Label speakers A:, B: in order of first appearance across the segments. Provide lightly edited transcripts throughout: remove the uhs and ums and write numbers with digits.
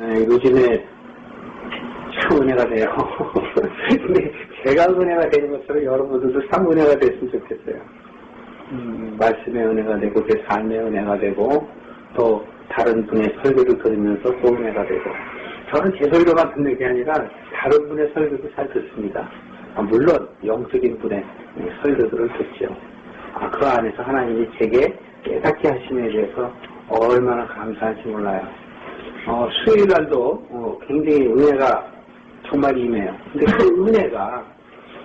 A: 요즘에 참 은혜가 돼요. 근데 제가 은혜가 되는 것처럼 여러분들도 참 은혜가 됐으면 좋겠어요. 말씀의 은혜가 되고 제 삶의 은혜가 되고 또 다른 분의 설교를 들으면서 또 은혜가 되고, 저는 제 설교만 듣는 게 아니라 다른 분의 설교도 잘 듣습니다. 물론 영적인 분의 설교들을 듣죠. 그 안에서 하나님이 제게 깨닫게 하심에 대해서 얼마나 감사한지 몰라요. 수요일날도 굉장히 은혜가 정말 임해요. 근데 그 은혜가,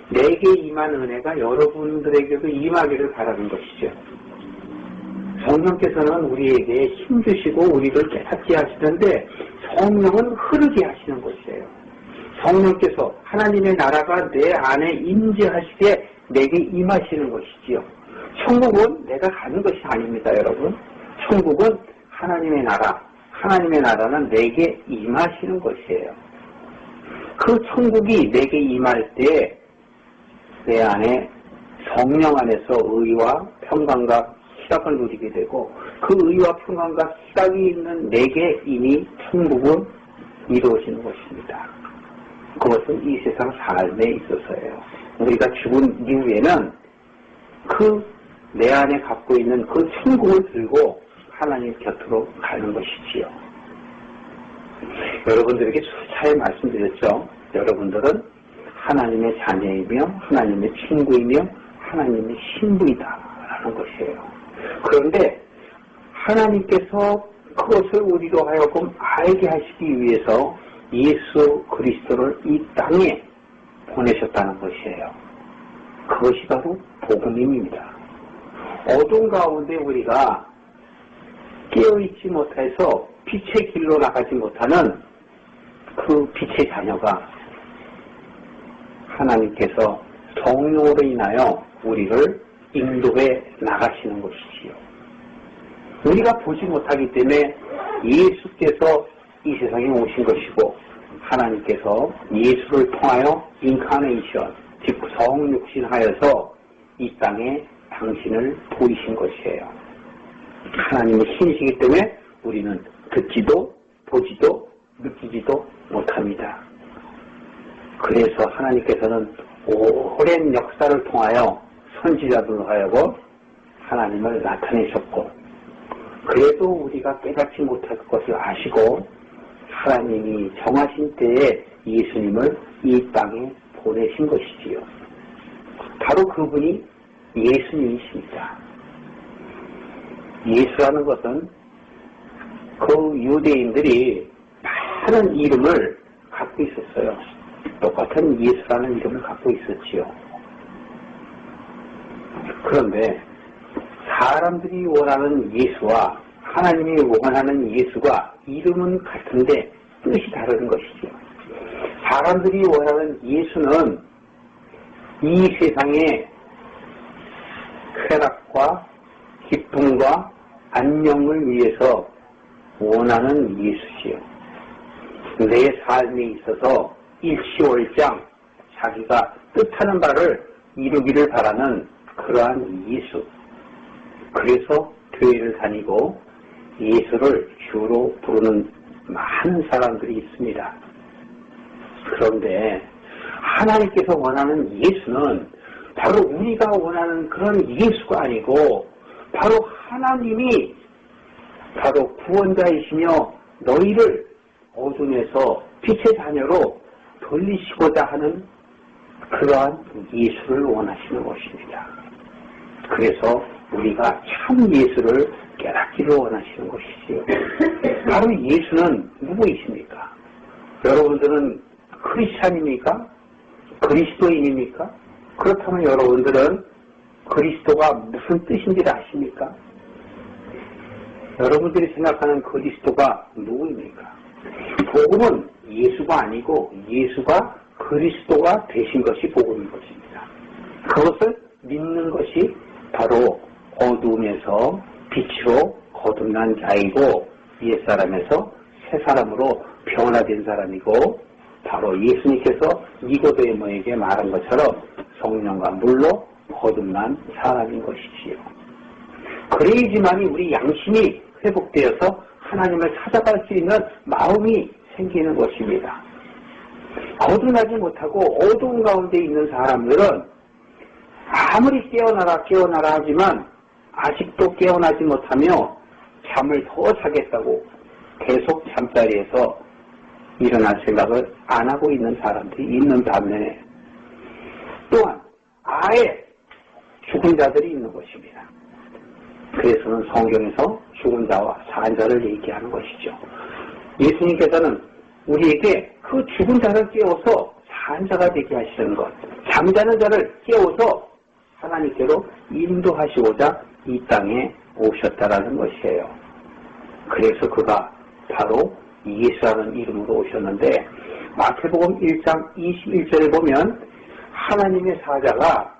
A: 내게 임한 은혜가 여러분들에게도 임하기를 바라는 것이죠. 성령께서는 우리에게 힘주시고 우리를 깨닫게 하시는데 성령은 흐르게 하시는 것이에요. 성령께서 하나님의 나라가 내 안에 임재하시게 내게 임하시는 것이지요. 천국은 내가 가는 것이 아닙니다, 여러분. 천국은 하나님의 나라, 하나님의 나라는 내게 임하시는 것이에요. 그 천국이 내게 임할 때 내 안에 성령 안에서 의와 평강과 희락을 누리게 되고, 그 의와 평강과 희락이 있는 내게 이미 천국은 이루어지는 것입니다. 그것은 이 세상 삶에 있어서예요. 우리가 죽은 이후에는 그 내 안에 갖고 있는 그 천국을 들고 하나님 곁으로 가는 것이지요. 여러분들에게 수차례 말씀드렸죠. 여러분들은 하나님의 자녀이며 하나님의 친구이며 하나님의 신부이다라는 것이에요. 그런데 하나님께서 그것을 우리로 하여금 알게 하시기 위해서 예수 그리스도를 이 땅에 보내셨다는 것이에요. 그것이 바로 복음입니다. 어둠 가운데 우리가 깨어있지 못해서 빛의 길로 나가지 못하는 그 빛의 자녀가 하나님께서 성령으로 인하여 우리를 인도해 나가시는 것이지요. 우리가 보지 못하기 때문에 예수께서 이 세상에 오신 것이고, 하나님께서 예수를 통하여 인카네이션, 즉 성육신하여서 이 땅에 당신을 보이신 것이에요. 하나님의 신이시기 때문에 우리는 듣지도 보지도 느끼지도 못합니다. 그래서 하나님께서는 오랜 역사를 통하여 선지자들로 하여금 하나님을 나타내셨고, 그래도 우리가 깨닫지 못할 것을 아시고 하나님이 정하신 때에 예수님을 이 땅에 보내신 것이지요. 바로 그분이 예수님이십니다. 예수라는 것은 그 유대인들이 많은 이름을 갖고 있었어요. 똑같은 예수라는 이름을 갖고 있었지요. 그런데 사람들이 원하는 예수와 하나님이 원하는 예수가 이름은 같은데 뜻이 다른 것이죠. 사람들이 원하는 예수는 이 세상의 쾌락과 기쁨과 안녕을 위해서 원하는 예수지요. 내 삶에 있어서 일시월장 자기가 뜻하는 바를 이루기를 바라는 그러한 예수. 그래서 교회를 다니고 예수를 주로 부르는 많은 사람들이 있습니다. 그런데 하나님께서 원하는 예수는 바로 우리가 원하는 그런 예수가 아니고, 바로 하나님이 바로 구원자이시며 너희를 어둠에서 빛의 자녀로 돌리시고자 하는 그러한 예수를 원하시는 것입니다. 그래서 우리가 참 예수를 깨닫기를 원하시는 것이지요. 바로 예수는 누구이십니까? 여러분들은 크리스찬입니까? 그리스도인입니까? 그렇다면 여러분들은 그리스도가 무슨 뜻인지를 아십니까? 여러분들이 생각하는 그리스도가 누구입니까? 복음은 예수가 아니고 예수가 그리스도가 되신 것이 복음인 것입니다. 그것을 믿는 것이 바로 어둠에서 빛으로 거듭난 자이고, 옛사람에서 새사람으로 변화된 사람이고, 바로 예수님께서 니고데모에게 말한 것처럼 성령과 물로 거듭난 사람인 것이지요. 그래야지만이 우리 양심이 회복되어서 하나님을 찾아갈 수 있는 마음이 생기는 것입니다. 거듭나지 못하고 어두운 가운데 있는 사람들은 아무리 깨어나라 하지만 아직도 깨어나지 못하며 잠을 더 자겠다고 계속 잠자리에서 일어날 생각을 안 하고 있는 사람들이 있는 반면에 또한 아예 죽은 자들이 있는 것입니다. 그래서는 성경에서 죽은 자와 산 자를 얘기하는 것이죠. 예수님께서는 우리에게 그 죽은 자를 깨워서 산 자가 되게 하시는 것, 잠자는 자를 깨워서 하나님께로 인도하시고자 이 땅에 오셨다라는 것이에요. 그래서 그가 바로 예수라는 이름으로 오셨는데 마태복음 1장 21절에 보면 하나님의 사자가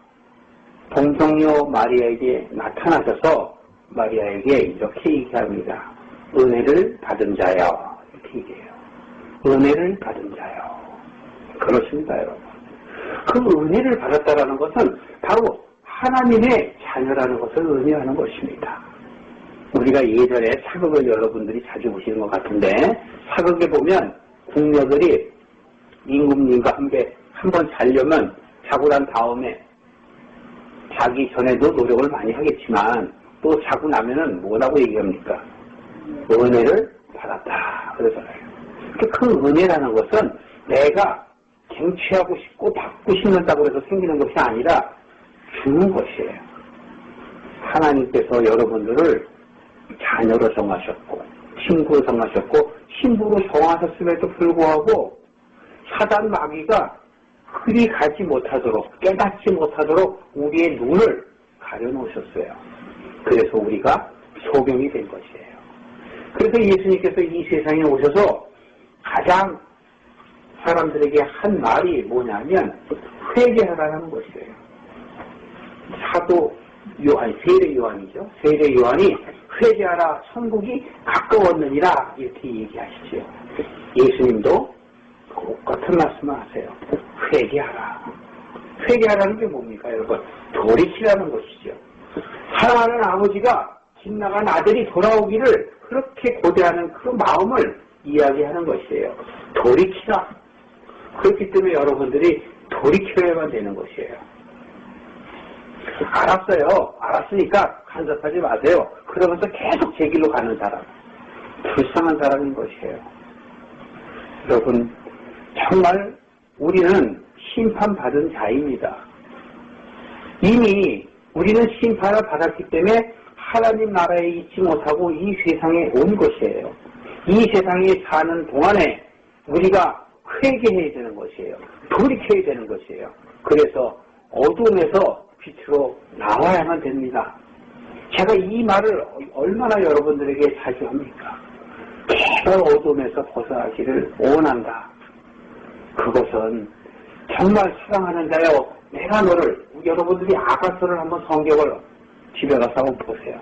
A: 동정녀 마리아에게 나타나셔서 마리아에게 이렇게 얘기합니다. 은혜를 받은 자여, 이렇게 얘기해요. 은혜를 받은 자여. 그렇습니다, 여러분. 그 은혜를 받았다라는 것은 바로 하나님의 자녀라는 것을 의미하는 것입니다. 우리가 예전에 사극을 여러분들이 자주 보시는 것 같은데 사극에 보면 궁녀들이 임금님과 함께 한번 자려면 자고 난 다음에 자기 전에도 노력을 많이 하겠지만 또 자고 나면은 뭐라고 얘기합니까? 은혜를 받았다 그러잖아요. 그 은혜라는 것은 내가 쟁취하고 싶고 받고 싶는다고 해서 생기는 것이 아니라 주는 것이에요. 하나님께서 여러분들을 자녀로 정하셨고 친구로 정하셨고 신부로 정하셨음에도 불구하고 사단 마귀가 그리 가지 못하도록 깨닫지 못하도록 우리의 눈을 가려놓으셨어요. 그래서 우리가 소경이 된 것이에요. 그래서 예수님께서 이 세상에 오셔서 가장 사람들에게 한 말이 뭐냐면 회개하라는 것이에요. 사도 요한, 세례 요한이죠. 세례 요한이 회개하라 천국이 가까웠느니라 이렇게 얘기하시죠. 예수님도 똑같은 말씀을 하세요. 회개하라. 회개하라는 게 뭡니까 여러분? 돌이키라는 것이죠. 사랑하는 아버지가 집 나간 아들이 돌아오기를 그렇게 고대하는 그 마음을 이야기하는 것이에요. 돌이키라. 그렇기 때문에 여러분들이 돌이켜야만 되는 것이에요. 알았어요. 알았으니까 간섭하지 마세요. 그러면서 계속 제 길로 가는 사람. 불쌍한 사람인 것이에요. 여러분, 정말 우리는 심판받은 자입니다. 이미 우리는 심판을 받았기 때문에 하나님 나라에 있지 못하고 이 세상에 온 것이에요. 이 세상에 사는 동안에 우리가 회개해야 되는 것이에요. 돌이켜야 되는 것이에요. 그래서 어둠에서 빛으로 나와야만 됩니다. 제가 이 말을 얼마나 여러분들에게 자주 합니까? 제발 어둠에서 벗어나기를 원한다. 그것은 정말 사랑하는 자여, 내가 너를, 여러분들이 아가서를 한번 성경을 집에 가서 한번 보세요.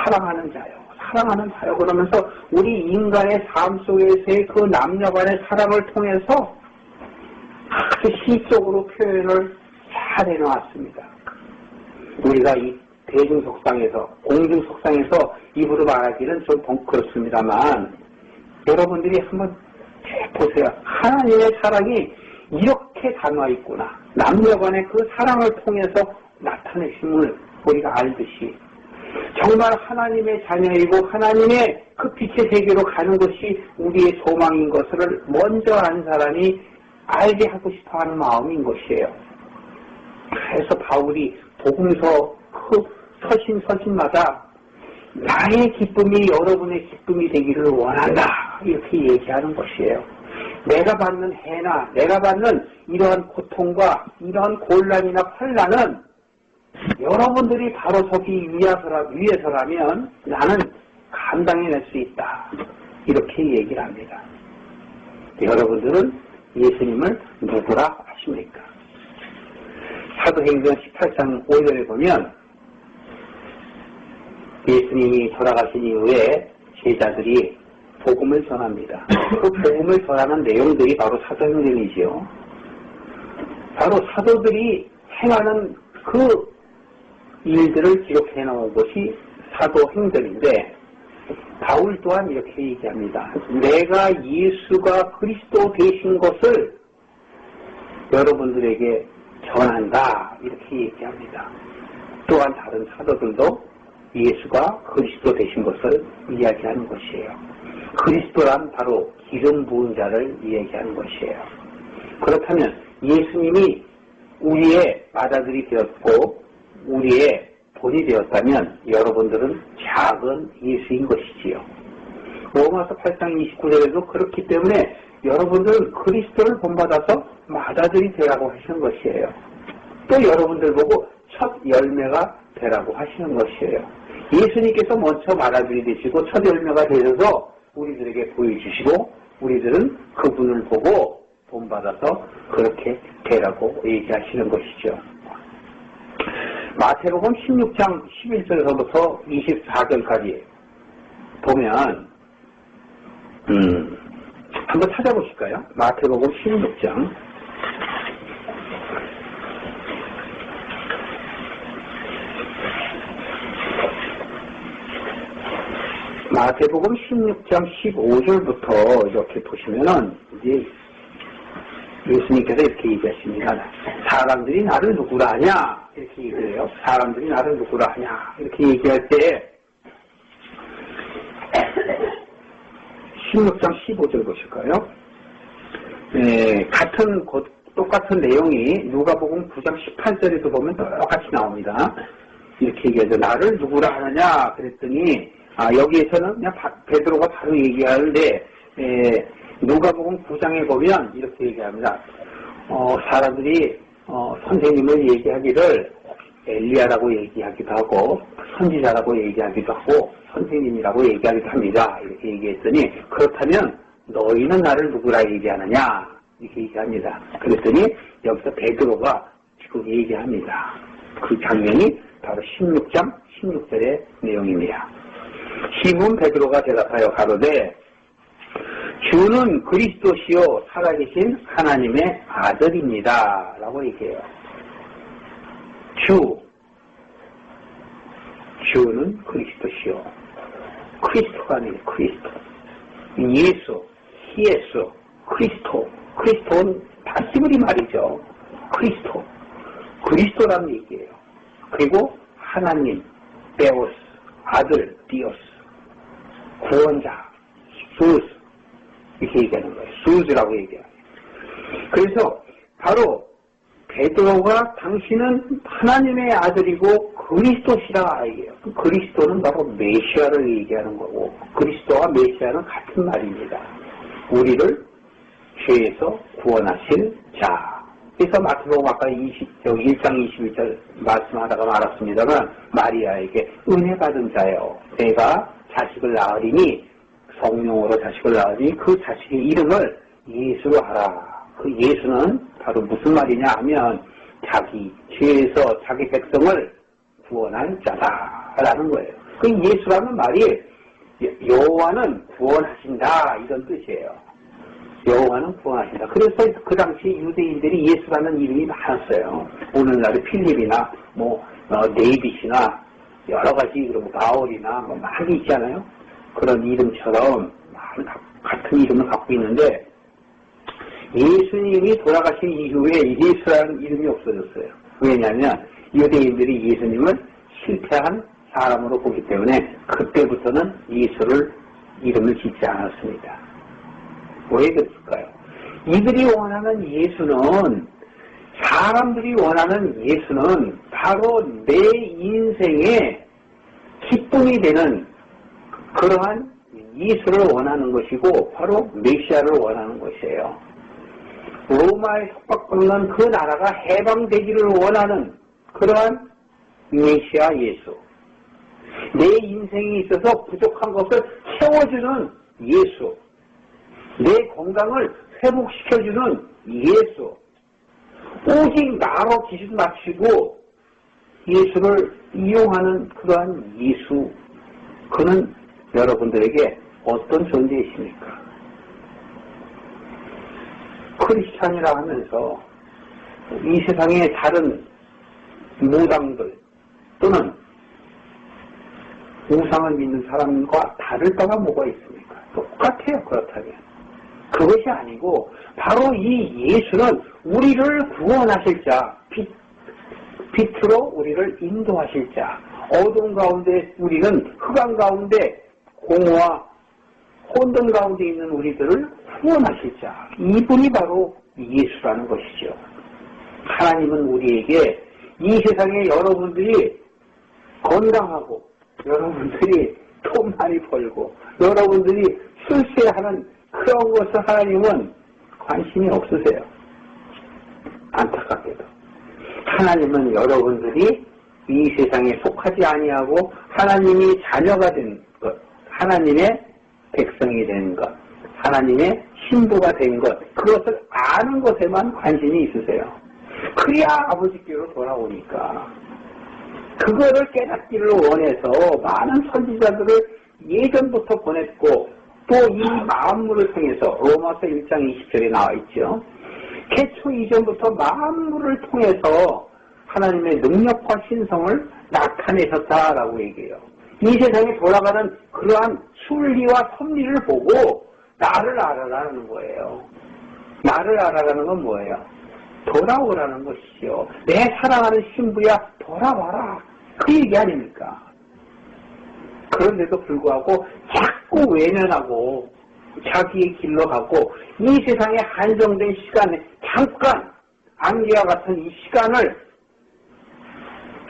A: 사랑하는 자여, 사랑하는 자여 그러면서 우리 인간의 삶 속에서의 그 남녀 간의 사랑을 통해서 아주 시적으로 표현을 잘 해놓았습니다. 우리가 이 대중속상에서, 공중속상에서 입으로 말하기는 좀 그렇습니다만 여러분들이 한번 보세요. 하나님의 사랑이 이렇게 담아 있구나. 남녀 간의 그 사랑을 통해서 나타내심을 우리가 알듯이 정말 하나님의 자녀이고 하나님의 그 빛의 세계로 가는 것이 우리의 소망인 것을 먼저 안 사람이 알게 하고 싶어하는 마음인 것이에요. 그래서 바울이 복음서 그 서신마다 나의 기쁨이 여러분의 기쁨이 되기를 원한다 이렇게 얘기하는 것이에요. 내가 받는 해나 내가 받는 이러한 고통과 이러한 곤란이나 환난은 여러분들이 바로 서기 위해서라면 나는 감당해낼 수 있다 이렇게 얘기를 합니다. 여러분들은 예수님을 누구라 하십니까? 사도행전 18장 5절에 보면 예수님이 돌아가신 이후에 제자들이 복음을 전합니다. 그 복음을 전하는 내용들이 바로 사도행전이지요. 바로 사도들이 행하는 그 일들을 기록해 놓은 것이 사도행전인데 바울 또한 이렇게 얘기합니다. 내가 예수가 그리스도 되신 것을 여러분들에게 전한다. 이렇게 얘기합니다. 또한 다른 사도들도 예수가 그리스도 되신 것을 이야기하는 것이에요. 그리스도란 바로 기름 부은 자를 이야기하는 것이에요. 그렇다면 예수님이 우리의 맏아들이 되었고 우리의 본이 되었다면 여러분들은 작은 예수인 것이지요. 로마서 8장 29절에도 그렇기 때문에 여러분들은 그리스도를 본받아서 맏아들이 되라고 하시는 것이에요. 또 여러분들 보고 첫 열매가 되라고 하시는 것이에요. 예수님께서 먼저 맏아들이 되시고 첫 열매가 되셔서 우리들에게 보여주시고 우리들은 그분을 보고 본받아서 그렇게 되라고 얘기하시는 것이죠. 마태복음 16장 11절에서부터 24절까지 보면 한번 찾아보실까요? 마태복음 16장 마태복음 16장 15절부터 이렇게 보시면은 이제 예수님께서 이렇게 얘기하십니다. 사람들이 나를 누구라 하냐? 이렇게 얘기해요. 사람들이 나를 누구라 하냐? 이렇게 얘기할 때 16장 15절 보실까요? 똑같은 내용이 누가복음 9장 18절에도 보면 똑같이 나옵니다. 이렇게 얘기하죠. 나를 누구라 하느냐? 그랬더니 여기에서는 그냥 베드로가 바로 얘기하는데 누가복음 9장에 보면 이렇게 얘기합니다. 사람들이 선생님을 얘기하기를 엘리야라고 얘기하기도 하고 선지자라고 얘기하기도 하고 선생님이라고 얘기하기도 합니다. 이렇게 얘기했더니 그렇다면 너희는 나를 누구라 얘기하느냐? 이렇게 얘기합니다. 그랬더니 여기서 베드로가 지금 얘기합니다. 그 장면이 바로 16장 16절의 내용입니다. 시몬 베드로가 대답하여 가로되 주는 그리스도시요 살아계신 하나님의 아들입니다. 라고 얘기해요. 주는 그리스도시요. 크리스토가 아니에요. 크리스토. 예수, 크리스토는 다시브리 말이죠. 그리스도라는 얘기예요. 그리고 하나님, 베오스, 아들, 디오스, 구원자, 수스, 이렇게 얘기하는 거예요. 수즈라고 얘기해요. 그래서 바로 베드로가 당신은 하나님의 아들이고 그리스도시라 얘기해요. 그리스도는 바로 메시아를 얘기하는 거고 그리스도와 메시아는 같은 말입니다. 우리를 죄에서 구원하실 자. 그래서 마태복음 아까 1장 21절 말씀하다가 말았습니다만 마리아에게 은혜 받은 자요. 내가 자식을 낳으리니 성령으로 자식을 낳으니 그 자식의 이름을 예수로 하라. 그 예수는 바로 무슨 말이냐 하면 자기 죄에서 자기 백성을 구원할 자다라는 거예요. 그 예수라는 말이 여호와는 구원하신다 이런 뜻이에요. 여호와는 구원하신다. 그래서 그 당시 유대인들이 예수라는 이름이 많았어요. 오늘날의 필립이나 네이빗이나 여러 가지 그리고 바울이나 많이 있잖아요. 그런 이름처럼 같은 이름을 갖고 있는데 예수님이 돌아가신 이후에 예수라는 이름이 없어졌어요. 왜냐하면 유대인들이 예수님을 실패한 사람으로 보기 때문에 그때부터는 예수를 이름을 짓지 않았습니다. 왜 그랬을까요? 이들이 원하는 예수는 사람들이 원하는 예수는 바로 내 인생의 기쁨이 되는 그러한 예수를 원하는 것이고 바로 메시아를 원하는 것이에요. 로마의 협박받는 그 나라가 해방되기를 원하는 그러한 메시아 예수. 내 인생에 있어서 부족한 것을 채워주는 예수. 내 건강을 회복시켜주는 예수. 오직 나로 기준 맞추고 예수를 이용하는 그러한 예수. 그는 여러분들에게 어떤 존재이십니까? 크리스찬이라 하면서 이 세상의 다른 무당들 또는 우상을 믿는 사람과 다를 바가 뭐가 있습니까? 똑같아요. 그렇다면. 그것이 아니고 바로 이 예수는 우리를 구원하실 자, 빛으로 우리를 인도하실 자, 어둠 가운데 우리는 흑암 가운데 공허와 혼돈 가운데 있는 우리들을 구원하실 자, 이분이 바로 예수라는 것이죠. 하나님은 우리에게 이 세상에 여러분들이 건강하고 여러분들이 돈 많이 벌고 여러분들이 출세하는 그런 것을 하나님은 관심이 없으세요. 안타깝게도. 하나님은 여러분들이 이 세상에 속하지 아니하고 하나님이 자녀가 된 것, 하나님의 백성이 된 것, 하나님의 신부가 된 것, 그것을 아는 것에만 관심이 있으세요. 그래야 아버지께로 돌아오니까. 그거를 깨닫기를 원해서 많은 선지자들을 예전부터 보냈고 또 이 만물을 통해서 로마서 1장 20절에 나와 있죠. 태초 이전부터 만물을 통해서 하나님의 능력과 신성을 나타내셨다라고 얘기해요. 이 세상에 돌아가는 그러한 순리와 섭리를 보고 나를 알아라는 거예요. 나를 알아라는 건 뭐예요? 돌아오라는 것이죠. 내 사랑하는 신부야 돌아와라. 그 얘기 아닙니까? 그런데도 불구하고 자꾸 외면하고 자기의 길로 가고 이 세상에 한정된 시간에 잠깐 안개와 같은 이 시간을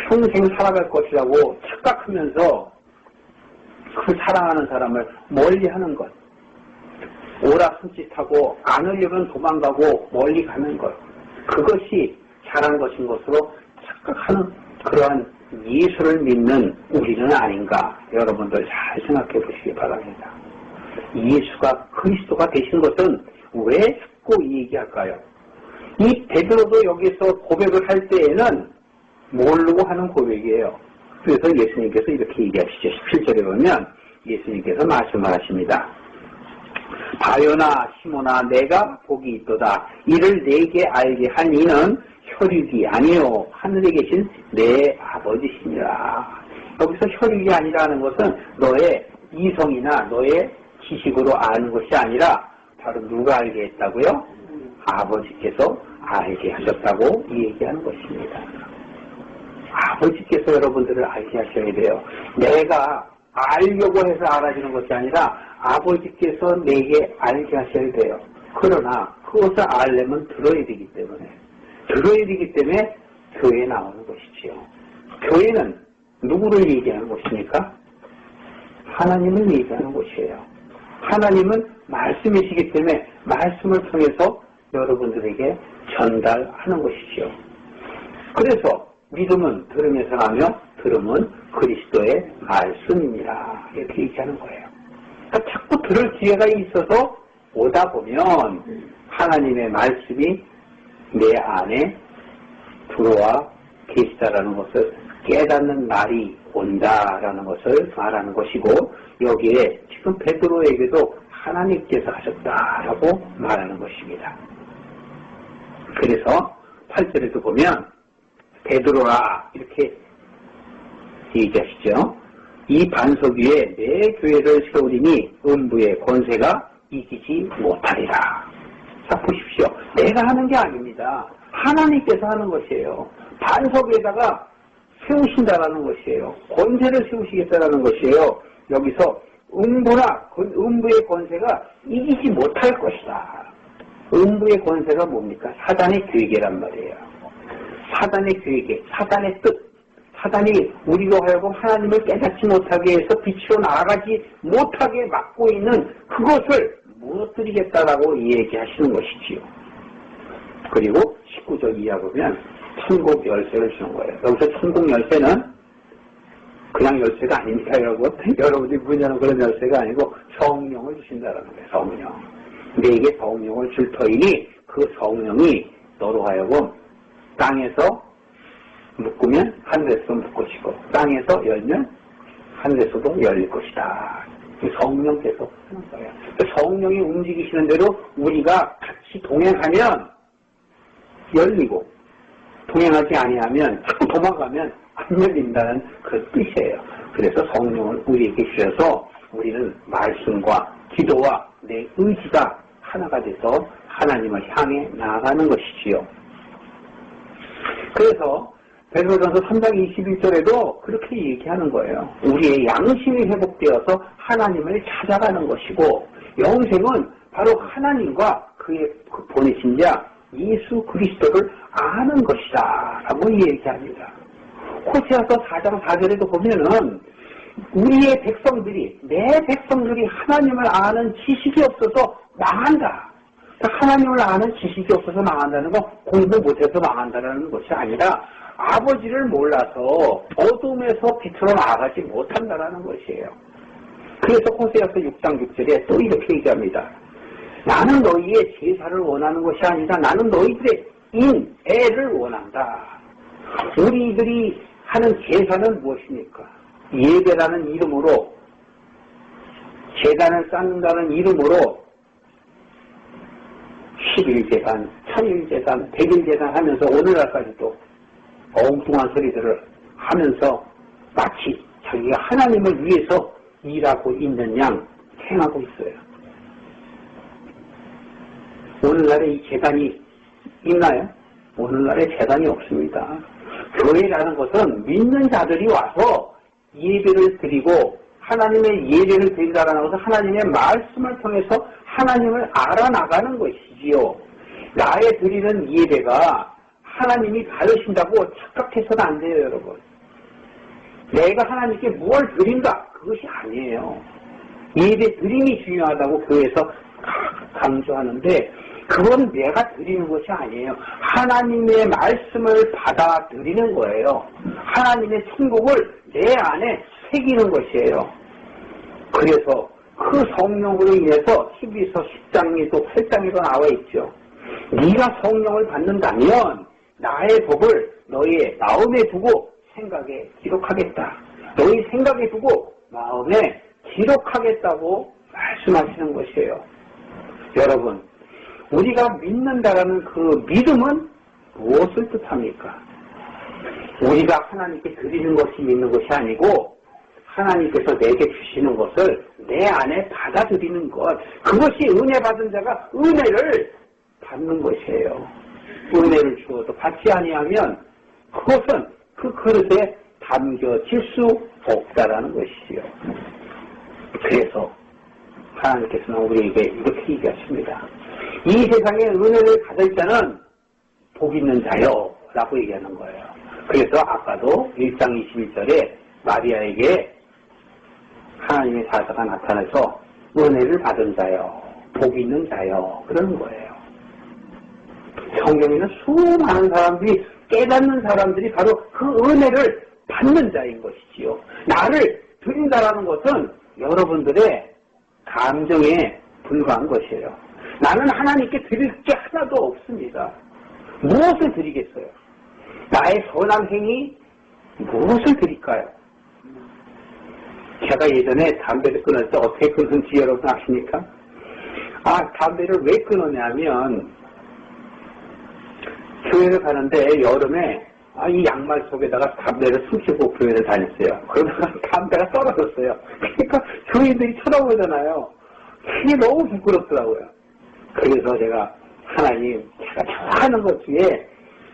A: 평생 살아갈 것이라고 착각하면서 그 사랑하는 사람을 멀리하는 것, 오락손짓하고 안 하려면 도망가고 멀리 가는 것, 그것이 잘한 것인 것으로 착각하는 그러한 예수를 믿는 우리는 아닌가, 여러분들 잘 생각해 보시기 바랍니다. 예수가 그리스도가 되신 것은 왜 자꾸 얘기할까요? 이 베드로도 여기서 고백을 할 때에는 모르고 하는 고백이에요. 그래서 예수님께서 이렇게 얘기하시죠. 17절에 보면 예수님께서 말씀을 하십니다. 바요나 시모나 내가 복이 있도다. 이를 내게 알게 한 이는 혈육이 아니요 하늘에 계신 내 아버지시니라. 여기서 혈육이 아니라는 것은 너의 이성이나 너의 지식으로 아는 것이 아니라 바로 누가 알게 했다고요? 아버지께서 알게 하셨다고 얘기하는 것입니다. 아버지께서 여러분들을 알게 하셔야 돼요. 내가 알려고 해서 알아지는 것이 아니라 아버지께서 내게 알게 하셔야 돼요. 그러나 그것을 알려면 들어야 되기 때문에 교회에 나오는 것이지요. 교회는 누구를 얘기하는 것입니까? 하나님을 얘기하는 것이에요. 하나님은 말씀이시기 때문에 말씀을 통해서 여러분들에게 전달하는 것이지요. 그래서 믿음은 들음에서 나며 들음은 그리스도의 말씀이니라 이렇게 얘기하는 거예요. 그러니까 자꾸 들을 기회가 있어서 오다 보면 하나님의 말씀이 내 안에 들어와 계시다라는 것을 깨닫는 날이 온다라는 것을 말하는 것이고, 여기에 지금 베드로에게도 하나님께서 하셨다라고 말하는 것입니다. 그래서 8절에도 보면 베드로라 이렇게 얘기하시죠. 이 반석 위에 내 교회를 세우리니 음부의 권세가 이기지 못하리라. 자, 보십시오. 내가 하는 게 아닙니다. 하나님께서 하는 것이에요. 반석 위에다가 세우신다라는 것이에요. 권세를 세우시겠다라는 것이에요. 여기서 음부의 권세가 이기지 못할 것이다. 음부의 권세가 뭡니까? 사단의 계획이란 말이에요. 사단의 계획, 사단의 뜻, 사단이 우리로 하여금 하나님을 깨닫지 못하게 해서 빛으로 나아가지 못하게 막고 있는 그것을 무너뜨리겠다라고 얘기하시는 것이지요. 그리고 19절 이하 보면 천국 열쇠를 주는 거예요. 여기서 천국 열쇠는 그냥 열쇠가 아닙니다, 여러분. 여러분들이 문제는 그런 열쇠가 아니고 성령을 주신다는 거예요, 성령. 내게 성령을 줄 터이니 그 성령이 너로 하여금 땅에서 묶으면 하늘에서 묶을 것이고 땅에서 열면 하늘에서도 열릴 것이다. 성령께서 하는 거예요. 성령이 움직이시는 대로 우리가 같이 동행하면 열리고, 동행하지 아니하면 자꾸 도망가면 안 열린다는 그 뜻이에요. 그래서 성령을 우리에게 주셔서 우리는 말씀과 기도와 내 의지가 하나가 돼서 하나님을 향해 나아가는 것이지요. 그래서 베드로전서 3장 21절에도 그렇게 얘기하는 거예요. 우리의 양심이 회복되어서 하나님을 찾아가는 것이고 영생은 바로 하나님과 그의 보내신 자 예수 그리스도를 아는 것이다 라고 얘기합니다. 호세아서 4장 4절에도 보면은 우리의 백성들이 내 백성들이 하나님을 아는 지식이 없어서 망한다. 하나님을 아는 지식이 없어서 망한다는 건 공부 못해서 망한다는 것이 아니라 아버지를 몰라서 어둠에서 빛으로 나아가지 못한다는 것이에요. 그래서 호세아서 6장 6절에 또 이렇게 얘기합니다. 나는 너희의 제사를 원하는 것이 아니라 나는 너희들의 인애를 원한다. 우리들이 하는 제사는 무엇입니까? 예배라는 이름으로 제단을 쌓는다는 이름으로 10일제단, 1000일제단, 100일제단 하면서 오늘날까지도 엉뚱한 소리들을 하면서 마치 자기가 하나님을 위해서 일하고 있는 양 행하고 있어요. 오늘날에 이 제단이 있나요? 오늘날에 제단이 없습니다. 교회라는 것은 믿는 자들이 와서 예배를 드리고 하나님의 예배를 드린다라는 것은 하나님의 말씀을 통해서 하나님을 알아나가는 것이지요. 나의 드리는 예배가 하나님이 받으신다고 착각해서는 안 돼요, 여러분. 내가 하나님께 뭘 드린다, 그것이 아니에요. 예배 드림이 중요하다고 교회에서 강조하는데 그건 내가 드리는 것이 아니에요. 하나님의 말씀을 받아들이는 거예요. 하나님의 천국을 내 안에 새기는 것이에요. 그래서 그 성령으로 인해서 12서 10장에도 8장에도 나와 있죠. 네가 성령을 받는다면 나의 법을 너희의 마음에 두고 생각에 기록하겠다. 너희 생각에 두고 마음에 기록하겠다고 말씀하시는 것이에요. 여러분, 우리가 믿는다라는 그 믿음은 무엇을 뜻합니까? 우리가 하나님께 드리는 것이 믿는 것이 아니고 하나님께서 내게 주시는 것을 내 안에 받아들이는 것, 그것이 은혜 받은 자가 은혜를 받는 것이에요. 은혜를 주어도 받지 아니하면 그것은 그 그릇에 담겨질 수 없다라는 것이지요. 그래서 하나님께서는 우리에게 이렇게 얘기하십니다. 이 세상에 은혜를 받을 자는 복 있는 자요 라고 얘기하는 거예요. 그래서 아까도 1장 21절에 마리아에게 하나님의 사자가 나타나서 은혜를 받은 자요, 복 있는 자요 그러는 거예요. 성경에는 수많은 사람들이, 깨닫는 사람들이 바로 그 은혜를 받는 자인 것이지요. 나를 드린다라는 것은 여러분들의 감정에 불과한 것이에요. 나는 하나님께 드릴 게 하나도 없습니다. 무엇을 드리겠어요? 나의 선한 행위 무엇을 드릴까요? 제가 예전에 담배를 끊을 때 어떻게 끊는지 여러분 아십니까? 담배를 왜 끊었냐면 교회를 가는데 여름에 이 양말 속에다가 담배를 숨기고 교회를 다녔어요. 그러다가 담배가 떨어졌어요. 그러니까 교인들이 쳐다보잖아요. 그게 너무 부끄럽더라고요. 그래서 제가 하나님, 제가 좋아하는 것 중에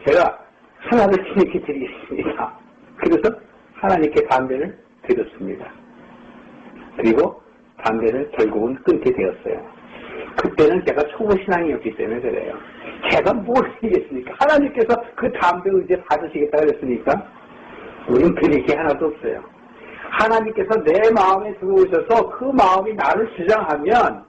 A: 제가 하나를 주님께 드리겠습니다. 그래서 하나님께 담배를 드렸습니다. 그리고 담배를 결국은 끊게 되었어요. 그때는 제가 초보 신앙이었기 때문에 그래요. 제가 뭘 드리겠습니까? 하나님께서 그 담배를 이제 받으시겠다 그랬으니까 우린 드릴 게 하나도 없어요. 하나님께서 내 마음에 들어오셔서 그 마음이 나를 주장하면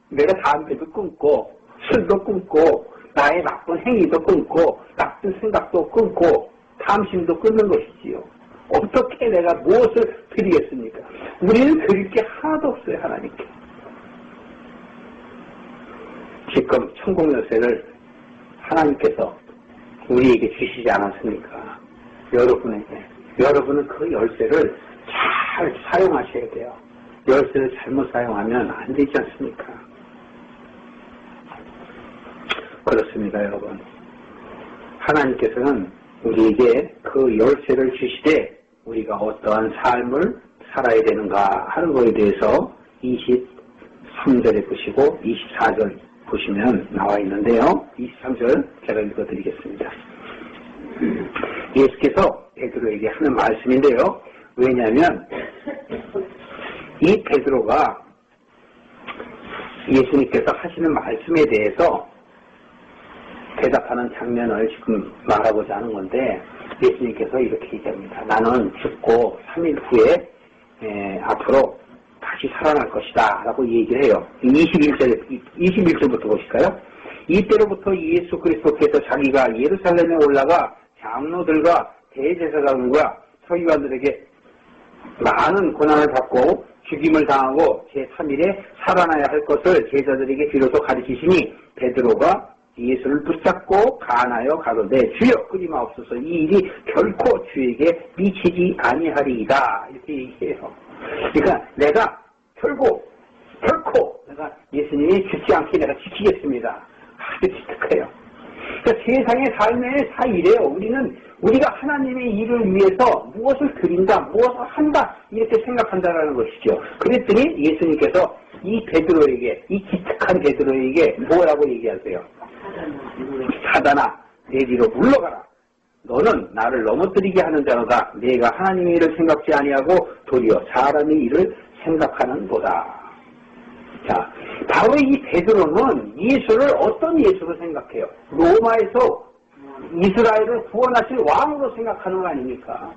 A: 내가 담배도 끊고 술도 끊고 나의 나쁜 행위도 끊고 나쁜 생각도 끊고 탐심도 끊는 것이지요. 어떻게 내가 무엇을 드리겠습니까? 우리는 드릴 게 하나도 없어요. 하나님께. 지금 천국 열쇠를 하나님께서 우리에게 주시지 않았습니까? 여러분은 그 열쇠를 잘 사용하셔야 돼요. 열쇠를 잘못 사용하면 안 되지 않습니까? 그렇습니다, 여러분. 하나님께서는 우리에게 그 그 열쇠를 주시되 우리가 어떠한 삶을 살아야 되는가 하는 것에 대해서 23절에 보시고 24절 보시면 나와 있는데요. 23절 제가 읽어드리겠습니다. 예수께서 베드로에게 하는 말씀인데요. 왜냐하면 이 베드로가 예수님께서 하시는 말씀에 대해서 대답하는 장면을 지금 말하고자 하는 건데, 예수님께서 이렇게 얘기합니다. 나는 죽고 3일 후에 앞으로 다시 살아날 것이다 라고 얘기를 해요. 21절부터 보실까요? 이때로부터 예수 그리스도께서 자기가 예루살렘에 올라가 장로들과 대제사장과 서기관들에게 많은 고난을 받고 죽임을 당하고 제3일에 살아나야 할 것을 제자들에게 비로소 가르치시니, 베드로가 예수를 붙잡고 간하여 가로되 주여 끊임하옵소서, 이 일이 결코 주에게 미치지 아니하리이다 이렇게 얘기해요. 그러니까 내가 결코 내가 예수님이 죽지 않게 내가 지키겠습니다. 아주 기특해요. 그러니까 세상의 삶에 다 이래요. 우리가 하나님의 일을 위해서 무엇을 드린다, 무엇을 한다 이렇게 생각한다라는 것이죠. 그랬더니 예수님께서 이 베드로에게, 이 기특한 베드로에게 뭐라고 얘기하세요? 사단아, 내 뒤로 물러가라. 너는 나를 넘어뜨리게 하는 자로다. 내가 하나님의 일을 생각지 아니하고 도리어 사람의 일을 생각하는도다. 자, 바로 이 베드로는 예수를 어떤 예수로 생각해요? 로마에서 이스라엘을 구원하실 왕으로 생각하는 거 아닙니까?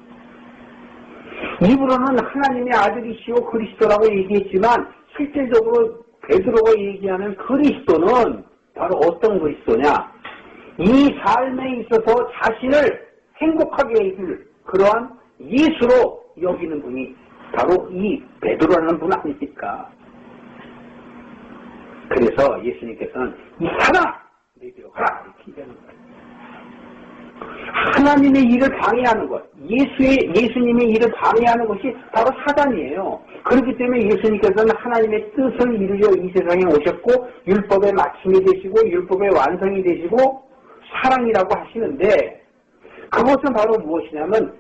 A: 입으로는 하나님의 아들이시오 그리스도라고 얘기했지만 실질적으로 베드로가 얘기하는 그리스도는 바로 어떤 그리스도냐? 이 삶에 있어서 자신을 행복하게 해줄 그러한 예수로 여기는 분이 바로 이 베드로라는 분 아닙니까? 그래서 예수님께서는 이 사람아, 내 뒤로 가라 이렇게 얘기하는 거예요. 하나님의 일을 방해하는 것, 예수님의 일을 방해하는 것이 바로 사단이에요. 그렇기 때문에 예수님께서는 하나님의 뜻을 이루려 이 세상에 오셨고 율법의 마침이 되시고 율법의 완성이 되시고 사랑이라고 하시는데, 그것은 바로 무엇이냐면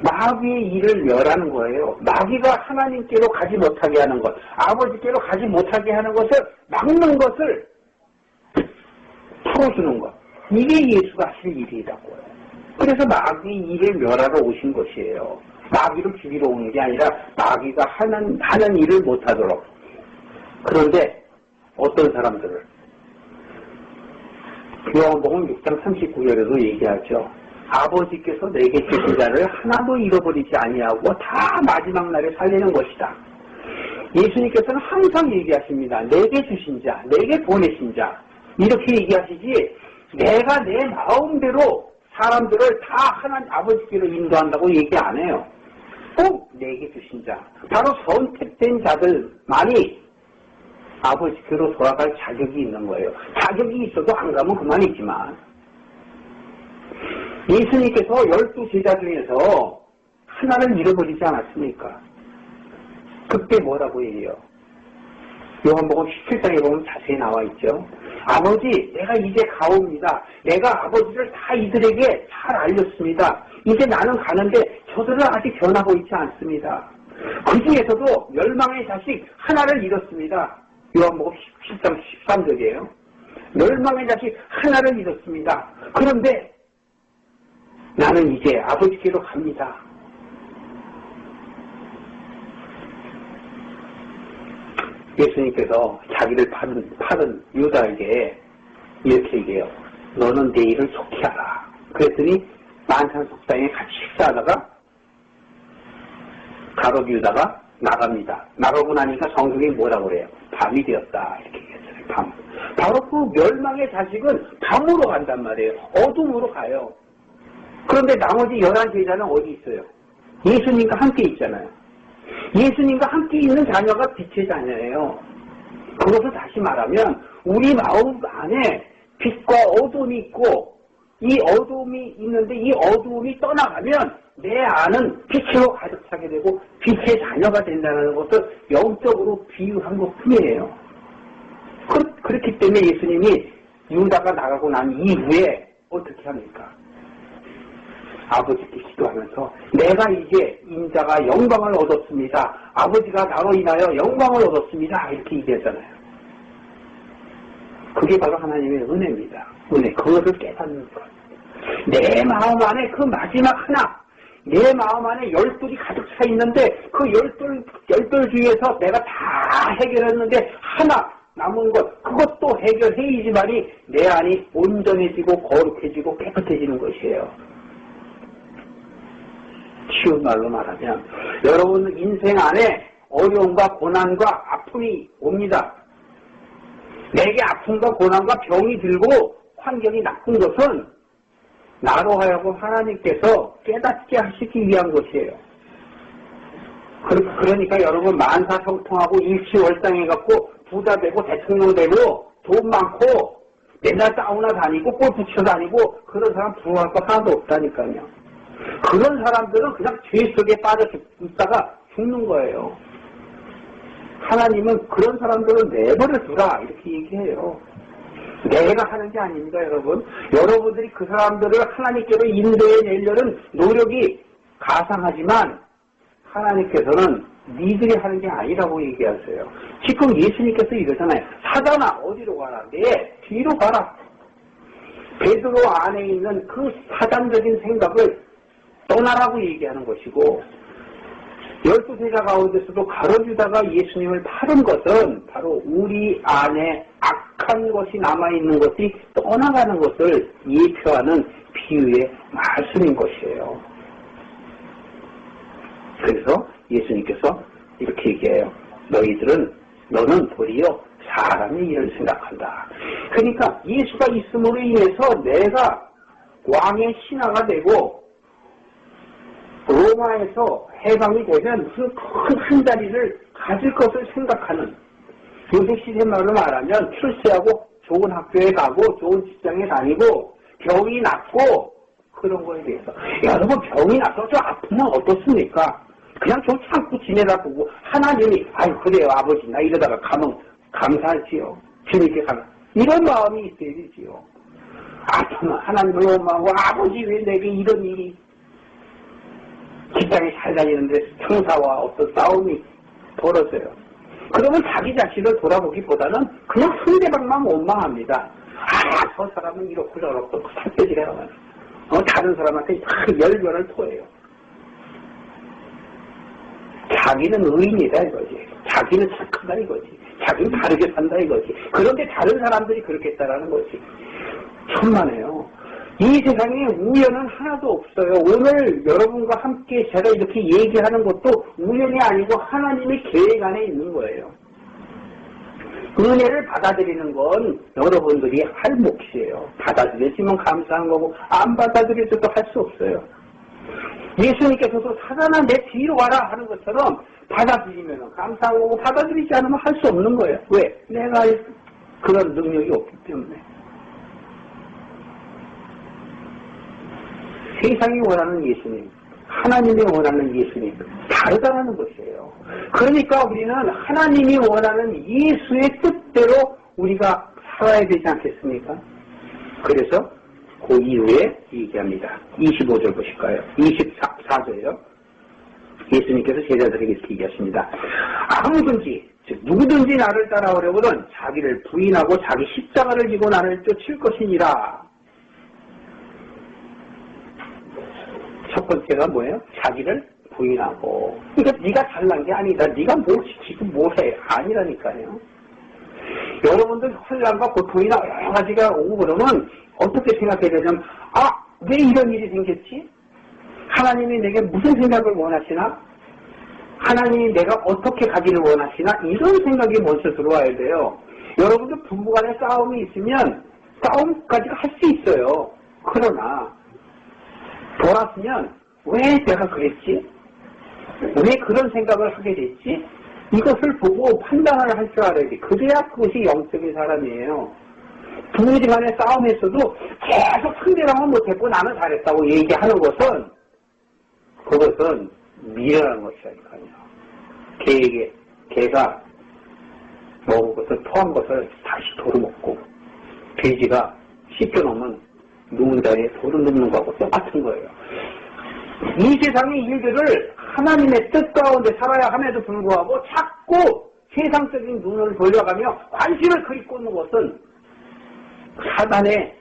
A: 마귀의 일을 멸하는 거예요. 마귀가 하나님께로 가지 못하게 하는 것, 아버지께로 가지 못하게 하는 것을 막는 것을 풀어주는 것, 이게 예수가 하실 일이라고 해요. 그래서 마귀의 일을 멸하러 오신 것이에요. 마귀를 죽이러 오는 게 아니라 마귀가 하는 일을 못하도록. 그런데 어떤 사람들을 요한복음 6장 39절에도 얘기하죠. 아버지께서 내게 주신 자를 하나도 잃어버리지 아니하고 다 마지막 날에 살리는 것이다. 예수님께서는 항상 얘기하십니다. 내게 주신 자, 내게 보내신 자, 이렇게 얘기하시지 내가 내 마음대로 사람들을 다 하나님 아버지께로 인도한다고 얘기 안 해요. 꼭 내게 주신 자, 바로 선택된 자들만이 아버지께로 돌아갈 자격이 있는 거예요. 자격이 있어도 안 가면 그만이지만, 예수님께서 12제자 중에서 하나를 잃어버리지 않았습니까? 그때 뭐라고 얘기해요? 요한복음 17장에 보면 자세히 나와 있죠. 아버지, 내가 이제 가옵니다. 내가 아버지를 다 이들에게 잘 알렸습니다. 이제 나는 가는데 저들은 아직 변하고 있지 않습니다. 그 중에서도 멸망의 자식 하나를 잃었습니다. 요한복음 17장 13절이에요. 멸망의 자식 하나를 잃었습니다. 그런데 나는 이제 아버지께로 갑니다. 예수님께서 자기를 파는 유다에게 이렇게 얘기해요. 너는 내 일을 속히 하라. 그랬더니 만찬석상에 같이 식사하다가 가롯 유다가 나갑니다. 나가고 나니까 성경이 뭐라고 그래요? 밤이 되었다 이렇게 얘기했어요. 밤. 바로 그 멸망의 자식은 밤으로 간단 말이에요. 어둠으로 가요. 그런데 나머지 11제자는 어디 있어요? 예수님과 함께 있잖아요. 예수님과 함께 있는 자녀가 빛의 자녀예요. 그것을 다시 말하면 우리 마음 안에 빛과 어둠이 있고, 이 어둠이 있는데 이 어둠이 떠나가면 내 안은 빛으로 가득 차게 되고 빛의 자녀가 된다는 것을 영적으로 비유한 것뿐이에요. 그렇기 때문에 예수님이 유다가 나가고 난 이후에 어떻게 합니까? 아버지께 기도하면서 내가 이제 인자가 영광을 얻었습니다. 아버지가 나로 인하여 영광을 얻었습니다. 이렇게 얘기하잖아요. 그게 바로 하나님의 은혜입니다. 은혜. 그것을 깨닫는 것. 내 마음 안에 그 마지막 하나, 내 마음 안에 12이 가득 차 있는데 그 12 중에서 내가 다 해결했는데 하나 남은 것, 그것도 해결해야지만이 내 안이 온전해지고 거룩해지고 깨끗해지는 것이에요. 쉬운 말로 말하면 여러분 인생 안에 어려움과 고난과 아픔이 옵니다. 내게 아픔과 고난과 병이 들고 환경이 나쁜 것은 나로 하여금 하나님께서 깨닫게 하시기 위한 것이에요. 그러니까 여러분 만사형통하고 일치월장해갖고 부자 되고 대통령 되고 돈 많고 맨날 사우나 다니고 골프 치러 다니고 그런 사람 부러워할 거 하나도 없다니까요. 그런 사람들은 그냥 죄 속에 빠져 있다가 죽는 거예요. 하나님은 그런 사람들은 내버려 두라 이렇게 얘기해요. 내가 하는 게 아닙니다, 여러분. 여러분들이 그 사람들을 하나님께로 인도해내려는 노력이 가상하지만 하나님께서는 니들이 하는 게 아니라고 얘기하세요. 지금 예수님께서 이러잖아요. 사단아 어디로 가라? 내 뒤로 가라. 베드로 안에 있는 그 사단적인 생각을 떠나라고 얘기하는 것이고 12제자 가운데서도 가로주다가 예수님을 팔은 것은 바로 우리 안에 악한 것이 남아있는 것이 떠나가는 것을 예표하는 비유의 말씀인 것이에요. 그래서 예수님께서 이렇게 얘기해요. 너는 도리어 사람의 일을 생각한다. 그러니까 예수가 있음으로 인해서 내가 왕의 신하가 되고 로마에서 해방이 되면 무슨 큰 한 자리를 가질 것을 생각하는 요새 시대 말로 말하면 출세하고 좋은 학교에 가고 좋은 직장에 다니고 병이 낫고 그런 거에 대해서 여러분 병이 나서 저 아프면 어떻습니까? 그냥 좀 참고 지내다 보고 하나님이 아유 그래요 아버지 나 이러다가 가면 감사하지요. 주님께 가면 이런 마음이 있어야 되지요. 아프면 하나님을 원망하고 아버지 왜 내게 이런 일이 직장에 잘 다니는데 상사와 어떤 싸움이 벌어져요. 그러면 자기 자신을 돌아보기보다는 그냥 상대방만 원망합니다. 아, 저 사람은 이렇고 저렇고 살빼지래요. 다른 사람한테 열변을 토해요. 자기는 의인이다 이거지. 자기는 착하다 이거지. 자기는 다르게 산다 이거지. 그런데 다른 사람들이 그렇게 했다라는 거지. 천만에요. 이 세상에 우연은 하나도 없어요. 오늘 여러분과 함께 제가 이렇게 얘기하는 것도 우연이 아니고 하나님의 계획 안에 있는 거예요. 은혜를 받아들이는 건 여러분들이 할 몫이에요. 받아들여지면 감사한 거고 안 받아들여져도 할 수 없어요. 예수님께서도 사단아 내 뒤로 와라 하는 것처럼 받아들이면 감사한 거고 받아들이지 않으면 할 수 없는 거예요. 왜? 내가 그런 능력이 없기 때문에. 세상이 원하는 예수님, 하나님이 원하는 예수님, 다르다는 것이에요. 그러니까 우리는 하나님이 원하는 예수의 뜻대로 우리가 살아야 되지 않겠습니까? 그래서 그 이후에 얘기합니다. 25절 보실까요? 24절이요. 예수님께서 제자들에게 이렇게 얘기하십니다. 아무든지, 즉 누구든지 나를 따라오려거든 자기를 부인하고 자기 십자가를 지고 나를 쫓을 것이니라. 첫 번째가 뭐예요? 자기를 부인하고. 그러니까 네가 잘난 게 아니다. 네가 뭘 지금 뭘 해? 아니라니까요. 여러분들 혼란과 고통이나 여러 가지가 오고 그러면 어떻게 생각해야 되냐면 왜 이런 일이 생겼지? 하나님이 내게 무슨 생각을 원하시나? 하나님이 내가 어떻게 가기를 원하시나? 이런 생각이 먼저 들어와야 돼요. 여러분들 부부간에 싸움이 있으면 싸움까지가 할 수 있어요. 그러나 돌았으면 왜 내가 그랬지? 왜 그런 생각을 하게 됐지? 이것을 보고 판단을 할 줄 알아야지. 그래야 그것이 영적인 사람이에요. 부부간에 싸움에서도 계속 상대방은 못했고 나는 잘했다고 얘기하는 것은 그것은 미련한 것이라니까요. 개가 먹은 것을 토한 것을 다시 도로 먹고 돼지가 씻겨놓으면 누운 자리에 돌을 눕는 거하고 똑같은 거예요. 이 세상의 일들을 하나님의 뜻 가운데 살아야 함에도 불구하고 자꾸 세상적인 눈을 돌려가며 관심을 그리 꽂는 것은 사단의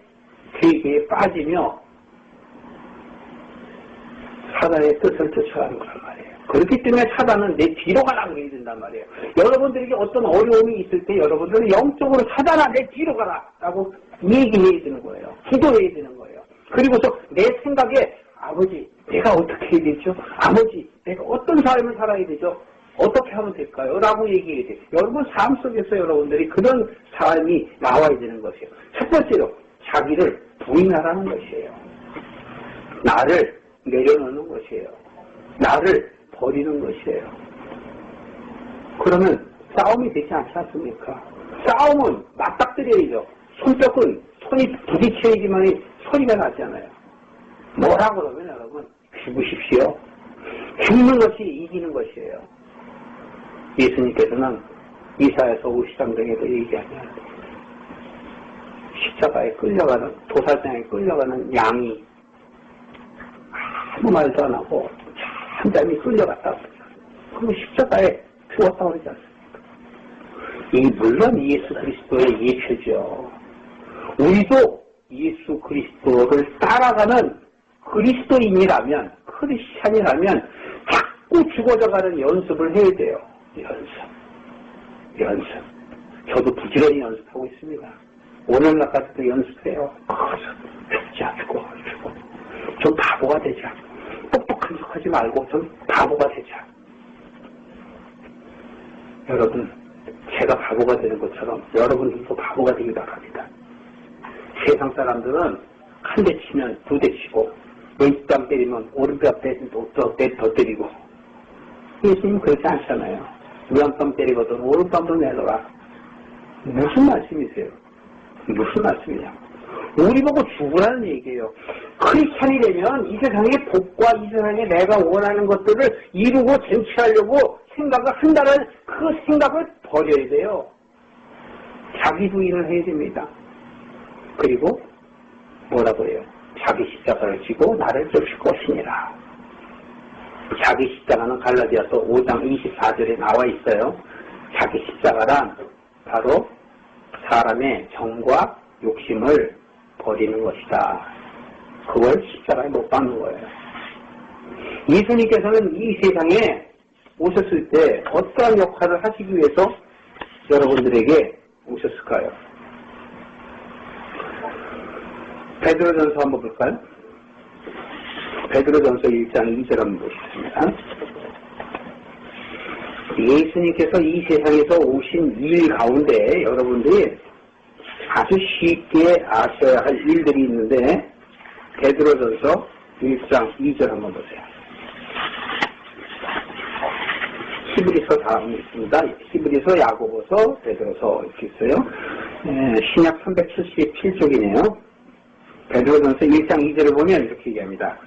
A: 계획에 빠지며 사단의 뜻을 쫓아가는 거란 말이에요. 그렇기 때문에 사단은 내 뒤로 가라고 해야 된단 말이에요. 여러분들에게 어떤 어려움이 있을 때 여러분들은 영적으로 사단아 내 뒤로 가라 라고 얘기해야 되는 거예요. 기도해야 되는 거예요. 그리고서 내 생각에 아버지 내가 어떻게 해야 되죠? 아버지 내가 어떤 삶을 살아야 되죠? 어떻게 하면 될까요? 라고 얘기해야 돼요. 여러분 삶 속에서 여러분들이 그런 삶이 나와야 되는 것이에요. 첫 번째로 자기를 부인하라는 것이에요. 나를 내려놓는 것이에요. 나를 버리는 것이에요. 그러면 싸움이 되지 않지 않습니까? 싸움은 맞닥뜨려야죠. 손뼉은 손이 부딪혀야지만 소리가 나잖아요. 뭐라 그러면 여러분 죽으십시오. 죽는 것이 이기는 것이에요. 예수님께서는 이사야서 50장경에도 얘기하면 십자가에 끌려가는 도살장에 끌려가는 양이 아무 말도 안 하고 잠잠히 끌려갔다. 그럼 십자가에 죽었다고 그러지 않습니까? 이 물론 예수 그리스도의 예표죠. 우리도 예수 그리스도를 따라가는 그리스도인이라면 크리스찬이라면 자꾸 죽어져가는 연습을 해야 돼요. 연습. 저도 부지런히 연습하고 있습니다. 오늘날까지도 연습해요. 죽자 죽어. 좀 바보가 되자. 똑똑한 척하지 말고 좀 바보가 되자. 여러분 제가 바보가 되는 것처럼 여러분들도 바보가 되기 바랍니다. 세상 사람들은 한 대 치면 두 대 치고 왼뺨 때리면 오른뺨 더 때리고 예수님 그렇지 않잖아요. 왼뺨 때리거든 오른뺨도 내놓으라. 무슨 말씀이세요? 무슨 말씀이냐? 우리 보고 죽으라는 얘기예요. 크리스찬이 되면 이 세상의 복과 이 세상에 내가 원하는 것들을 이루고 쟁취하려고 생각을 한다는 그 생각을 버려야 돼요. 자기 부인을 해야 됩니다. 그리고 뭐라고 해요? 자기 십자가를 지고 나를 쫓을 것이니라. 자기 십자가는 갈라디아서 5장 24절에 나와 있어요. 자기 십자가란 바로 사람의 정과 욕심을 버리는 것이다. 그걸 십자가에 못 박는 거예요. 예수님께서는 이 세상에 오셨을 때 어떠한 역할을 하시기 위해서 여러분들에게 오셨을까요? 베드로전서 한번 볼까요? 베드로전서 1장 2절 한번 보시겠습니다. 예수님께서 이 세상에서 오신 일 가운데 여러분들이 아주 쉽게 아셔야 할 일들이 있는데 베드로전서 1장 2절 한번 보세요. 히브리서 다음이 있습니다. 히브리서, 야고보서, 베드로서 이렇게 있어요. 신약 377쪽이네요. 베드로전서 1장 2절을 보면 이렇게 얘기합니다.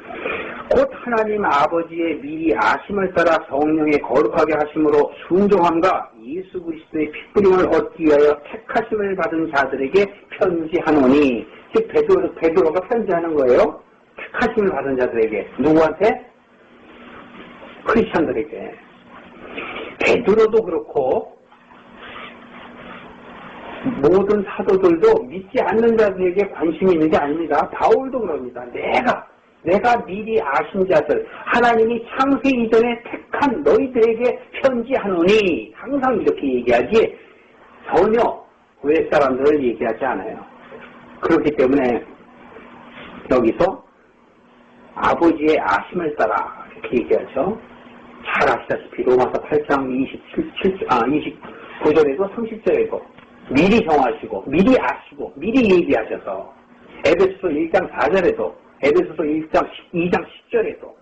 A: 곧 하나님 아버지의 미리 아심을 따라 성령의 거룩하게 하심으로 순종함과 예수 그리스도의 피뿌림을 얻기 위하여 택하심을 받은 자들에게 편지하노니. 즉 베드로가 편지하는 거예요. 택하심을 받은 자들에게. 누구한테? 크리스찬들에게. 베드로도 그렇고 모든 사도들도 믿지 않는 자들에게 관심이 있는 게 아닙니다. 바울도 그럽니다. 내가 미리 아신 자들, 하나님이 창세 이전에 택한 너희들에게 편지하노니. 항상 이렇게 얘기하지 전혀 외 사람들을 얘기하지 않아요. 그렇기 때문에 여기서 아버지의 아심을 따라 이렇게 얘기하죠. 잘 아시다시피 로마서 8장 29절에도 30절에도 미리 정하시고 미리 아시고 미리 얘기하셔서 에베소서 1장 4절에도 에베소서 2장 10절에도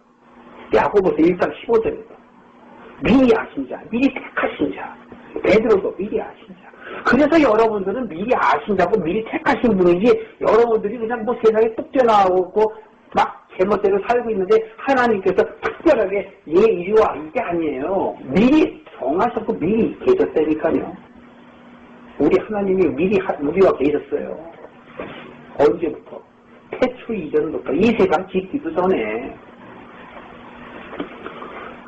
A: 야고보서 1장 15절에도 미리 아신 자, 미리 택하신 자, 베드로도 미리 아신 자. 그래서 여러분들은 미리 아신 자고 미리 택하신 분이지 여러분들이 그냥 뭐 세상에 뚝 떼나오고 막 제멋대로 살고 있는데 하나님께서 특별하게 얘 이리 와 이게 아니에요. 미리 정하셨고 미리 계셨다니까요. 우리 하나님이 미리 우리와 계셨어요. 언제부터? 태초 이전부터 이 세상 짓기도 전에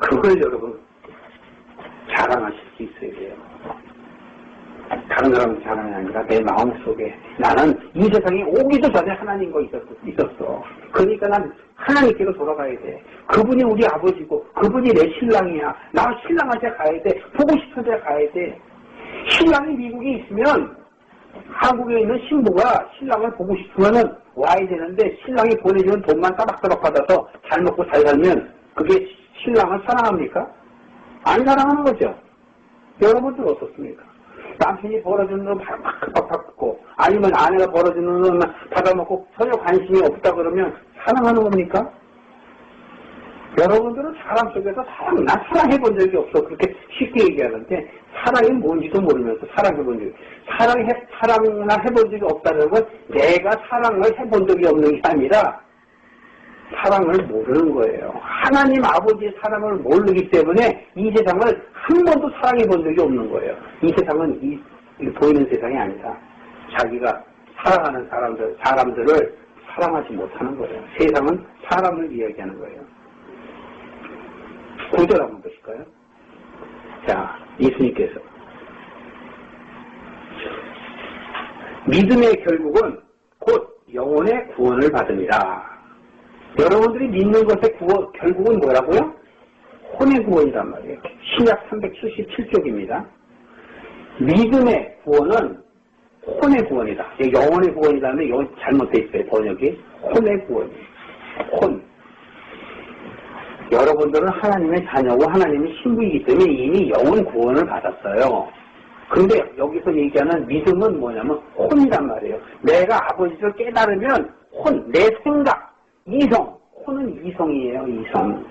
A: 그걸 여러분 자랑하실 수 있어야 돼요. 다른 사람 자랑이 아니라 내 마음속에 나는 이 세상에 오기도 전에 하나님과 있었어. 그러니까 난 하나님께로 돌아가야 돼. 그분이 우리 아버지고 그분이 내 신랑이야. 나 신랑한테 가야 돼. 보고 싶은 데 가야 돼. 신랑이 미국에 있으면 한국에 있는 신부가 신랑을 보고 싶으면은 와야 되는데 신랑이 보내주는 돈만 따박따박 받아서 잘 먹고 잘 살면 그게 신랑을 사랑합니까? 안 사랑하는 거죠. 여러분들 어떻습니까? 남편이 벌어주는 돈 팍팍 받고 아니면 아내가 벌어주는 돈 받아먹고 전혀 관심이 없다 그러면 사랑하는 겁니까? 여러분들은 사람 속에서 난 사랑해본 적이 없어. 그렇게 쉽게 얘기하는데 사랑이 뭔지도 모르면서 사랑해본 적이 사랑이나 해본 적이 없다는 건 내가 사랑을 해본 적이 없는 게 아니라 사랑을 모르는 거예요. 하나님 아버지의 사랑을 모르기 때문에 이 세상을 한 번도 사랑해 본 적이 없는 거예요. 이 세상은 이 보이는 세상이 아니다. 자기가 사랑하는 사람들을 사랑하지 못하는 거예요. 세상은 사람을 이야기하는 거예요. 9절 한번 보실까요? 자, 예수님께서 믿음의 결국은 곧 영혼의 구원을 받음이라. 여러분들이 믿는 것의 결국은 뭐라고요? 혼의 구원이란 말이에요. 신약 377쪽입니다. 믿음의 구원은 혼의 구원이다. 영혼의 구원이라면 여기 잘못되어 있어요. 번역이. 혼의 구원이에요. 혼. 여러분들은 하나님의 자녀고 하나님의 신부이기 때문에 이미 영혼 구원을 받았어요. 근데 여기서 얘기하는 믿음은 뭐냐면 혼이란 말이에요. 내가 아버지를 깨달으면 혼, 내 생각, 이성, 혼은 이성이에요. 이성.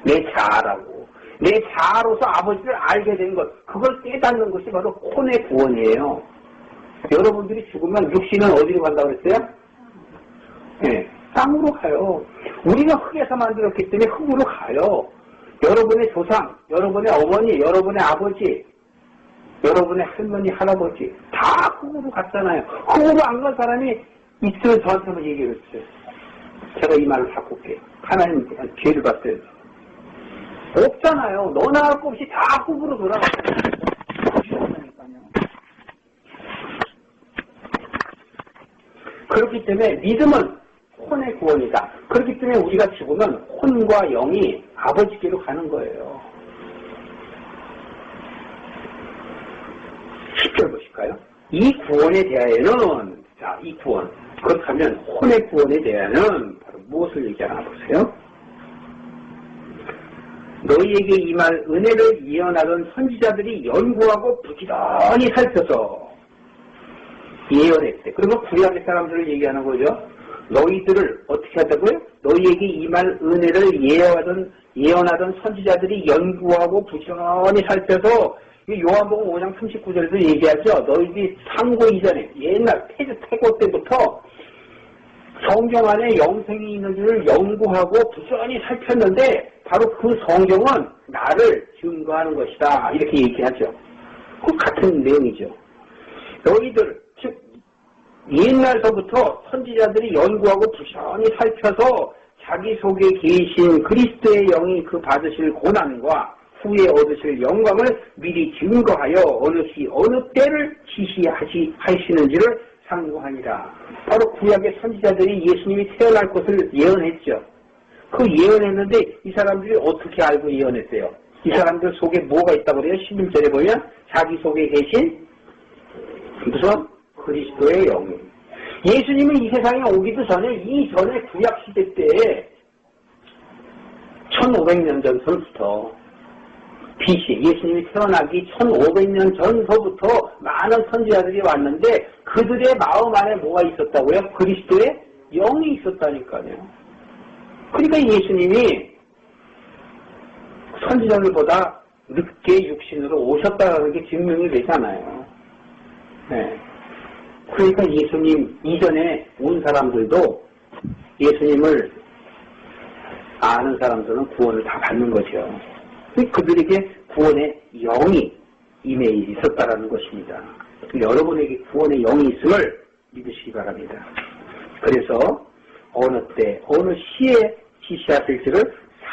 A: 내 자아라고. 내 자아로서 아버지를 알게 된 것, 그걸 깨닫는 것이 바로 혼의 구원이에요. 여러분들이 죽으면 육신은 어디로 간다고 그랬어요? 네, 땅으로 가요. 우리가 흙에서 만들었기 때문에 흙으로 가요. 여러분의 조상, 여러분의 어머니, 여러분의 아버지, 여러분의 할머니, 할아버지 다 흙으로 갔잖아요. 흙으로 안 간 사람이 있으면 저한테 한번 얘기해 주세요. 제가 이 말을 바꿀게요. 하나님 기회를 봤어요. 없잖아요. 너나 할 거 없이 다 흙으로 돌아갔어요. 그렇기 때문에 믿음은 혼의 구원이다. 그렇기 때문에 우리가 죽으면 혼과 영이 아버지께로 가는 거예요. 10절 보실까요? 이 구원에 대하여는, 자, 이 구원. 그렇다면 혼의 구원에 대하여는 바로 무엇을 얘기하나 보세요. 너희에게 임할 은혜를 예언하던 선지자들이 연구하고 부지런히 살펴서 예언했대. 그러면 구약의 사람들을 얘기하는 거죠. 너희들을 어떻게 하다고요? 너희에게 임할 은혜를 예언하던 선지자들이 연구하고 부지런히 살펴서 요한복음 5장 39절에도 얘기하죠. 너희들이 상고 이전에 옛날 태고 때부터 성경 안에 영생이 있는 줄을 연구하고 부지런히 살폈는데 바로 그 성경은 나를 증거하는 것이다. 이렇게 얘기하죠. 그 같은 내용이죠. 너희들 즉 옛날서부터 선지자들이 연구하고 부지런히 살펴서 자기 속에 계신 그리스도의 영이 그 받으실 고난과 후에 얻으실 영광을 미리 증거하여 어느 시 어느 때를 지시하시는지를 상고하니라. 바로 구약의 선지자들이 예수님이 태어날 것을 예언했죠. 그 예언했는데 이 사람들이 어떻게 알고 예언했어요? 이 사람들 속에 뭐가 있다고 그래요? 11절에 보면 자기 속에 계신 무슨 그리스도의 영이. 예수님은 이 세상에 오기도 전에 이전에 구약시대 때에 1500년 전서부터 BC 예수님이 태어나기 1500년 전서부터 많은 선지자들이 왔는데 그들의 마음 안에 뭐가 있었다고요? 그리스도의 영이 있었다니까요. 그러니까 예수님이 선지자들보다 늦게 육신으로 오셨다는 게 증명이 되잖아요. 네. 그러니까 예수님 이전에 온 사람들도 예수님을 아는 사람들은 구원을 다 받는 거죠. 그들에게 구원의 영이 임해 있었다라는 것입니다. 여러분에게 구원의 영이 있음을 믿으시기 바랍니다. 그래서 어느 때, 어느 시에 지시하실지를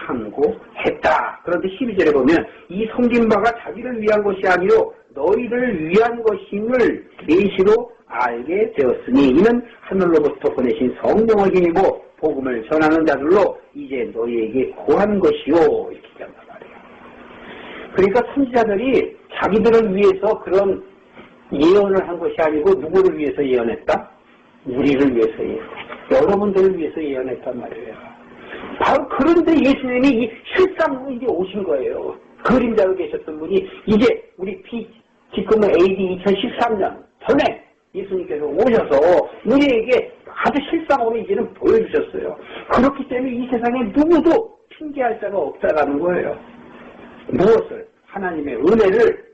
A: 참고했다. 그런데 12절에 보면 이 섬긴 바가 자기를 위한 것이 아니요 너희를 위한 것임을 계시로 알게 되었으니 이는 하늘로부터 보내신 성령을 힘입어 복음을 전하는 자들로 이제 너희에게 고한 것이요 이렇게 얘기한단 말이에요. 그러니까 선지자들이 자기들을 위해서 그런 예언을 한 것이 아니고 누구를 위해서 예언했다? 우리를 위해서 예언했다. 여러분들을 위해서 예언했단 말이에요. 바로 그런데 예수님이 이 실상으로 이제 오신 거예요. 그림자로 계셨던 분이 이제 우리 지금 AD 2013년 전에 예수님께서 오셔서 우리에게 아주 실상으로 이제는 보여주셨어요. 그렇기 때문에 이 세상에 누구도 핑계할 자가 없다라는 거예요. 무엇을? 하나님의 은혜를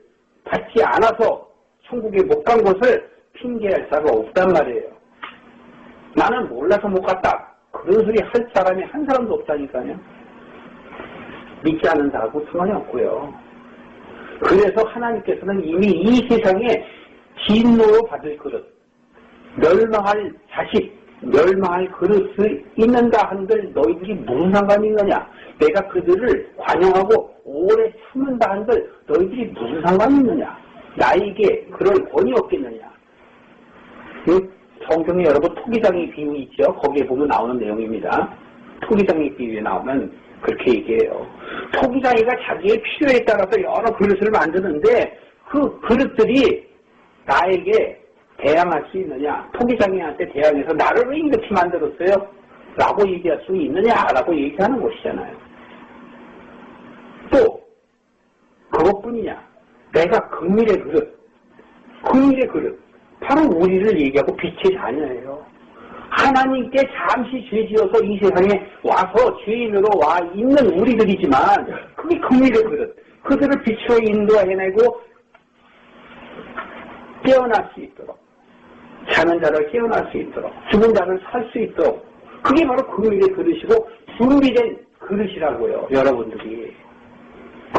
A: 받지 않아서 천국에 못 간 것을 핑계할 자가 없단 말이에요. 나는 몰라서 못 갔다. 그런 소리 할 사람이 한 사람도 없다니까요. 믿지 않는 자하고 상관이 없고요. 그래서 하나님께서는 이미 이 세상에 진노로 받을 그릇, 멸망할 자식, 멸망할 그릇을 있는가 한들 너희들이 무슨 상관이 있느냐? 내가 그들을 관용하고 오래 참는다 한들 너희들이 무슨 상관이 있느냐? 나에게 그럴 권위 없겠느냐? 성경에 여러분 토기장의 비유 있죠? 거기에 보면 나오는 내용입니다. 토기장의 비유에 나오면 그렇게 얘기해요. 토기장이가 자기의 필요에 따라서 여러 그릇을 만드는데 그 그릇들이 나에게 대항할 수 있느냐? 토기장이한테 대항해서 나를 왜 이렇게 만들었어요? 라고 얘기할 수 있느냐? 라고 얘기하는 것이잖아요. 또 그것뿐이냐? 내가 긍휼의 그릇 바로 우리를 얘기하고 빛의 자녀예요. 하나님께 잠시 죄지어서 이 세상에 와서 죄인으로 와 있는 우리들이지만 그게 긍휼의 그릇. 그들을 빛으로 인도해내고 깨어날 수 있도록 자는 자를 깨어날 수 있도록 죽은 자를 살 수 있도록 그게 바로 긍휼의 그릇이고 준비된 그릇이라고요. 여러분들이.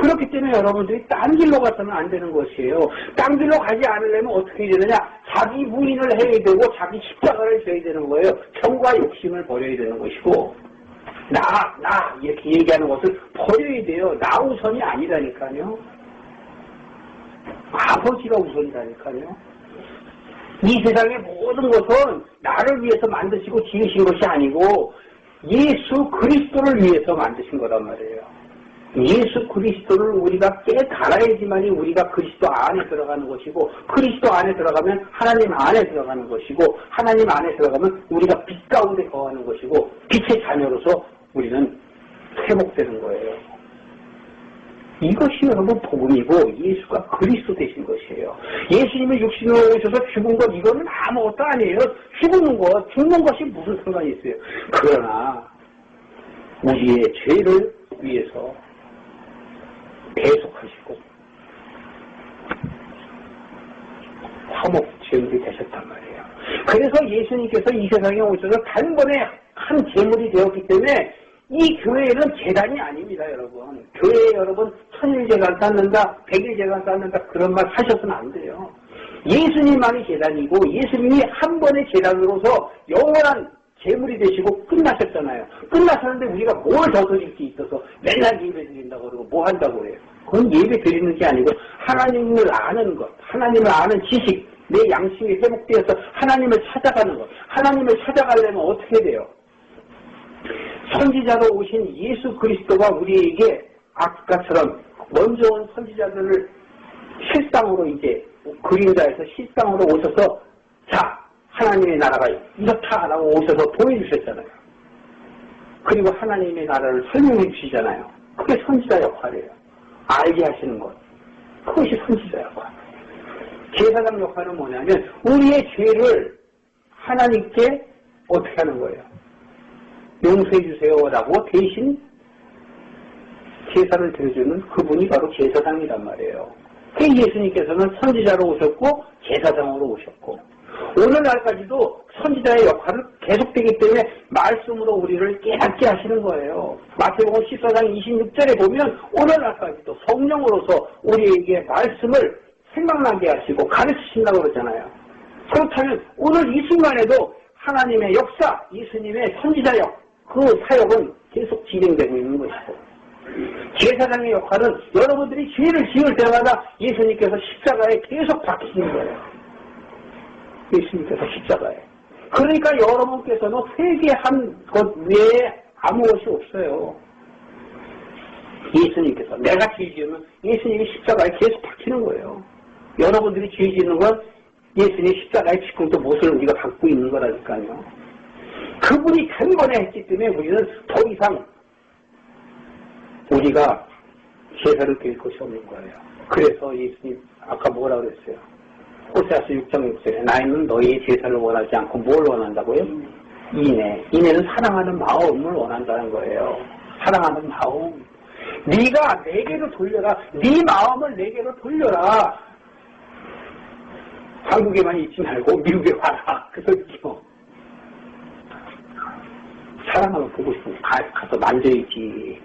A: 그렇기 때문에 여러분들이 딴 길로 가서는 안 되는 것이에요. 딴 길로 가지 않으려면 어떻게 되느냐? 자기 부인을 해야 되고 자기 십자가를 져야 되는 거예요. 정과 욕심을 버려야 되는 것이고 나 이렇게 얘기하는 것을 버려야 돼요. 나 우선이 아니라니까요. 아버지가 우선이라니까요. 이 세상의 모든 것은 나를 위해서 만드시고 지으신 것이 아니고 예수 그리스도를 위해서 만드신 거란 말이에요. 예수 그리스도를 우리가 깨달아야지만이 우리가 그리스도 안에 들어가는 것이고 그리스도 안에 들어가면 하나님 안에 들어가는 것이고 하나님 안에 들어가면 우리가 빛 가운데 거하는 것이고 빛의 자녀로서 우리는 회복되는 거예요. 이것이 여러분 복음이고 예수가 그리스도 되신 것이에요. 예수님이 육신으로 오셔서 죽은 것 이거는 아무것도 아니에요. 죽는 것이 무슨 상관이 있어요. 그러나 우리의 죄를 위해서 계속하시고 화목 제물이 되셨단 말이에요. 그래서 예수님께서 이 세상에 오셔서 단번에 한 제물이 되었기 때문에 이 교회는 재단이 아닙니다, 여러분. 교회에 여러분 천일재단 쌓는다, 백일재단 쌓는다 그런 말 하셔서는 안 돼요. 예수님만이 재단이고 예수님이 한 번의 재단으로서 영원한 제물이 되시고 끝나셨잖아요. 끝나셨는데 우리가 뭘 더 드릴 게 있어서 맨날 예배 드린다고 그러고 뭐 한다고 그래요. 그건 예배 드리는 게 아니고 하나님을 아는 것, 하나님을 아는 지식, 내 양심이 회복되어서 하나님을 찾아가는 것. 하나님을 찾아가려면 어떻게 돼요? 선지자로 오신 예수 그리스도가 우리에게 아까처럼 먼저 온 선지자들을 실상으로 이제 그림자에서 실상으로 오셔서 자 하나님의 나라가 이렇다라고 오셔서 보여주셨잖아요. 그리고 하나님의 나라를 설명해 주시잖아요. 그게 선지자 역할이에요. 알게 하시는 것. 그것이 선지자 역할. 제사장 역할은 뭐냐면 우리의 죄를 하나님께 어떻게 하는 거예요? 용서해 주세요라고 대신 제사를 드려주는 그분이 바로 제사장이란 말이에요. 그 예수님께서는 선지자로 오셨고 제사장으로 오셨고 오늘날까지도 선지자의 역할은 계속되기 때문에 말씀으로 우리를 깨닫게 하시는 거예요. 마태복음 14장 26절에 보면 오늘날까지도 성령으로서 우리에게 말씀을 생각나게 하시고 가르치신다고 그러잖아요. 그렇다면 오늘 이 순간에도 하나님의 역사, 예수님의 선지자 그 사역은 계속 진행되고 있는 것이고, 제사장의 역할은 여러분들이 죄를 지을 때마다 예수님께서 십자가에 계속 박히시는 거예요. 예수님께서 십자가에. 그러니까 여러분께서는 회개한 것 외에 아무것이 없어요. 예수님께서 내가 죄 지으면 예수님이 십자가에 계속 박히는 거예요. 여러분들이 죄 지는 건 예수님 십자가에 지금도 못을 우리가 갖고 있는 거라니까요. 그분이 단번에 했기 때문에 우리는 더 이상 우리가 제사를 드릴 것이 없는 거예요. 그래서 예수님 아까 뭐라 그랬어요? 호세아서 6장 6절에 나는 너희의 제사를 원하지 않고 뭘 원한다고요? 인애는 사랑하는 마음을 원한다는 거예요. 사랑하는 마음. 네가 내게로 돌려라. 네 마음을 내게로 돌려라. 한국에만 있지 말고 미국에 와라. 그 소리죠. 사랑하면 보고 싶으면 가서 만져야지.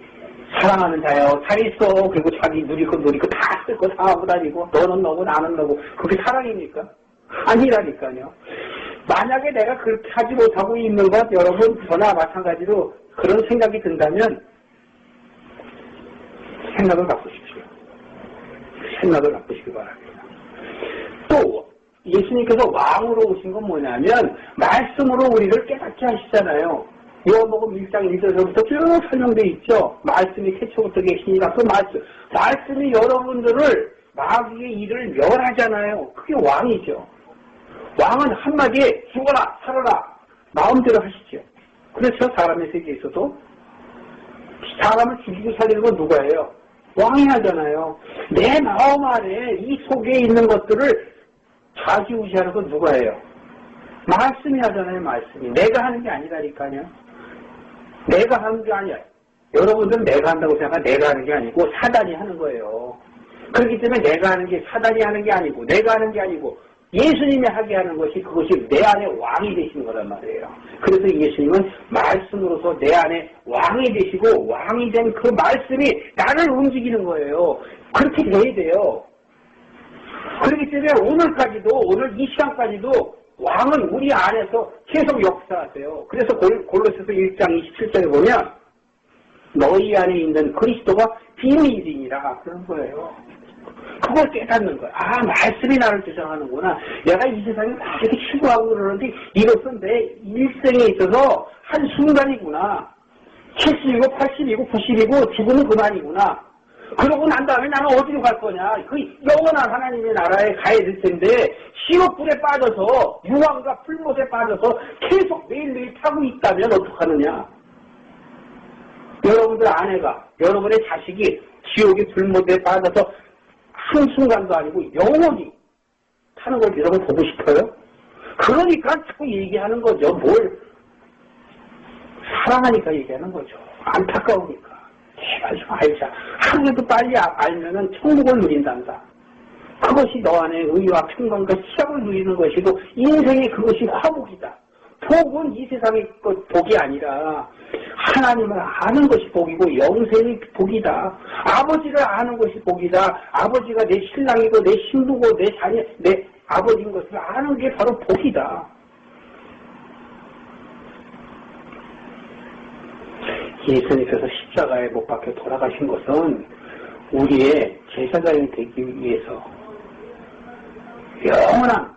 A: 사랑하는 자여 잘 있어. 그리고 자기 누릴 거 다 쓸 거 다 하고 다니고 너는 너고 나는 너고 그게 사랑입니까? 아니라니까요. 만약에 내가 그렇게 하지 못하고 있는 것 여러분 저나 마찬가지로 그런 생각이 든다면 생각을 바꾸십시오. 생각을 바꾸시기 바랍니다. 또 예수님께서 왕으로 오신 건 뭐냐면 말씀으로 우리를 깨닫게 하시잖아요. 요한복음 1장 1절부터 쭉 설명되어 있죠. 말씀이 태초부터 계시니까 그 말씀이 여러분들을 마귀의 일을 멸하잖아요. 그게 왕이죠. 왕은 한마디에 죽어라 살아라 마음대로 하시죠. 그렇죠. 사람의 세계에서도 사람을 죽이고 살리는 건 누가 해요? 왕이 하잖아요. 내 마음 안에 이 속에 있는 것들을 좌지우지하는 건 누가 해요? 말씀이 하잖아요. 말씀이. 내가 하는 게 아니라니까요. 내가 하는 게 아니야. 여러분들은 내가 한다고 생각하면 내가 하는 게 아니고 사단이 하는 거예요. 그렇기 때문에 내가 하는 게 사단이 하는 게 아니고 내가 하는 게 아니고 예수님이 하게 하는 것이 그것이 내 안에 왕이 되신 거란 말이에요. 그래서 예수님은 말씀으로서 내 안에 왕이 되시고 왕이 된 그 말씀이 나를 움직이는 거예요. 그렇게 돼야 돼요. 그렇기 때문에 오늘까지도 오늘 이 시간까지도 왕은 우리 안에서 계속 역사하세요. 그래서 골로새서 1장 27절에 보면 너희 안에 있는 그리스도가 비밀이니라 그런 거예요. 그걸 깨닫는 거야. 아, 말씀이 나를 주장하는구나. 내가 이 세상에 막 이렇게 추구하고 그러는데 이것은 내 일생에 있어서 한순간이구나. 70이고 80이고 90이고 죽으면 그만이구나. 그러고 난 다음에 나는 어디로 갈 거냐. 그 영원한 하나님의 나라에 가야 될 텐데 시옷불에 빠져서 유황과 풀못에 빠져서 계속 매일매일 타고 있다면 어떡하느냐. 여러분들 아내가 여러분의 자식이 지옥의 불못에 빠져서 한순간도 아니고 영원히 타는 걸 여러분 보고 싶어요? 그러니까 자꾸 얘기하는 거죠. 뭘 사랑하니까 얘기하는 거죠. 안타까우니까. 제발 좀 알자. 하루라도 빨리 알면은 천국을 누린단다. 그것이 너 안에 의와 평강과 희락을 누리는 것이고 인생의 그것이 화복이다. 복은 이 세상의 복이 아니라 하나님을 아는 것이 복이고 영생의 복이다. 아버지를 아는 것이 복이다. 아버지가 내 신랑이고 내 신부고 내 자녀, 내 아버지인 것을 아는 게 바로 복이다. 예수님께서 십자가에 못 박혀 돌아가신 것은 우리의 제사장이 되기 위해서 영원한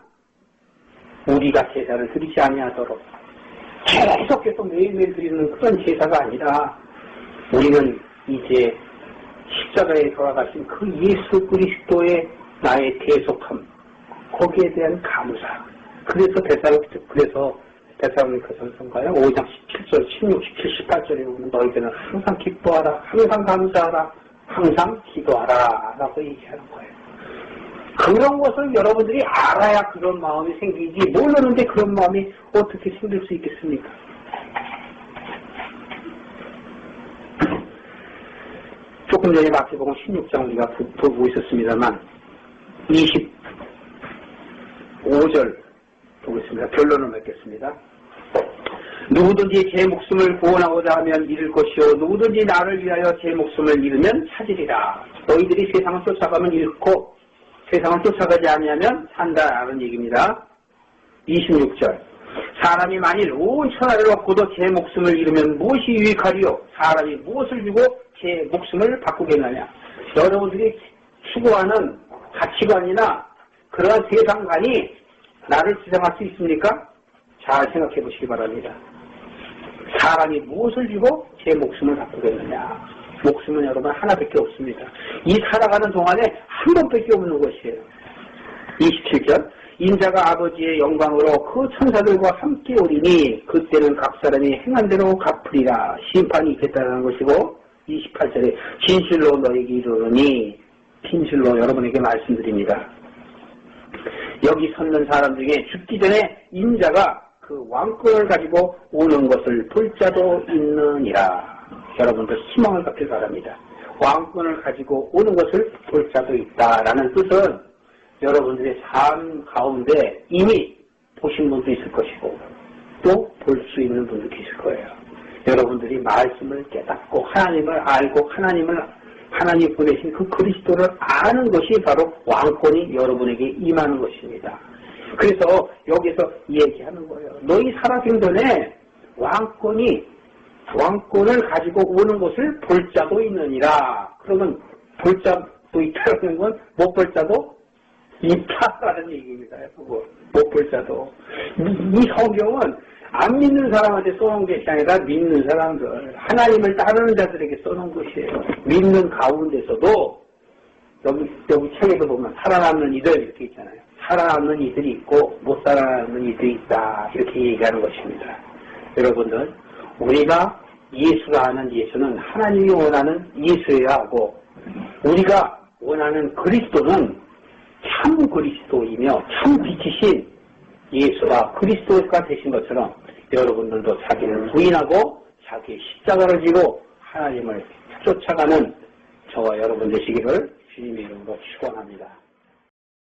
A: 우리가 제사를 드리지 아니하도록 계속 매일매일 드리는 그런 제사가 아니라 우리는 이제 십자가에 돌아가신 그 예수 그리스도의 나의 대속함 거기에 대한 감사. 그래서 데살로니가전서인가요? 5장 17절, 16, 17, 18절에 보면 너희들은 항상 기뻐하라, 항상 감사하라, 항상 기도하라 라고 얘기하는 거예요. 그런 것을 여러분들이 알아야 그런 마음이 생기지 모르는데 그런 마음이 어떻게 생길 수 있겠습니까? 조금 전에 마태복음 16장 우리가 보고 있었습니다만 25절 보겠습니다. 결론을 맺겠습니다. 누구든지 제 목숨을 구원하고자 하면 잃을 것이요 누구든지 나를 위하여 제 목숨을 잃으면 찾으리라. 너희들이 세상을 쫓아가면 잃고 세상을 쫓아가지 아니하면 산다라는 얘기입니다. 26절 사람이 만일 온 천하를 얻고도 제 목숨을 잃으면 무엇이 유익하리요? 사람이 무엇을 주고 제 목숨을 바꾸겠느냐? 여러분들이 추구하는 가치관이나 그러한 세상관이 나를 지정할 수 있습니까? 잘 생각해 보시기 바랍니다. 사람이 무엇을 주고 제 목숨을 바꾸겠느냐? 목숨은 여러분 하나밖에 없습니다. 이 살아가는 동안에 한 번밖에 없는 것이에요. 27절 인자가 아버지의 영광으로 그 천사들과 함께 오리니 그때는 각 사람이 행한 대로 갚으리라. 심판이 있겠다는 것이고 28절에 진실로 너에게 이르노니 진실로 여러분에게 말씀드립니다. 여기 섰는 사람 중에 죽기 전에 인자가 그 왕권을 가지고 오는 것을 볼 자도 있느니라. 여러분들 희망을 갖길 바랍니다. 왕권을 가지고 오는 것을 볼 자도 있다라는 뜻은 여러분들의 삶 가운데 이미 보신 분도 있을 것이고 또 볼 수 있는 분도 계실 거예요. 여러분들이 말씀을 깨닫고 하나님을 알고 하나님 보내신 그 그리스도를 아는 것이 바로 왕권이 여러분에게 임하는 것입니다. 그래서 여기서 얘기하는 거예요. 너희 살아생전에 왕권을 가지고 오는 것을 볼 자도 있느니라. 그러면 볼 자도 있다는 건 못 볼 자도 있다라는 얘기입니다. 못 볼 자도. 이 성경은 안 믿는 사람한테 써놓은 것이 아니라 믿는 사람들, 하나님을 따르는 자들에게 써놓은 것이에요. 믿는 가운데서도 여기 책에도 보면 살아남는 이들 이렇게 있잖아요. 살아남는 이들이 있고 못 살아남는 이들이 있다 이렇게 얘기하는 것입니다. 여러분들 우리가 예수가 하는 예수는 하나님이 원하는 예수여야 하고 우리가 원하는 그리스도는 참 그리스도이며 참 빛이신 예수가 그리스도가 되신 것처럼 여러분들도 자기를 부인하고 자기의 십자가를 지고 하나님을 쫓아가는 저와 여러분 되시기를 주님의 이름으로 축원합니다.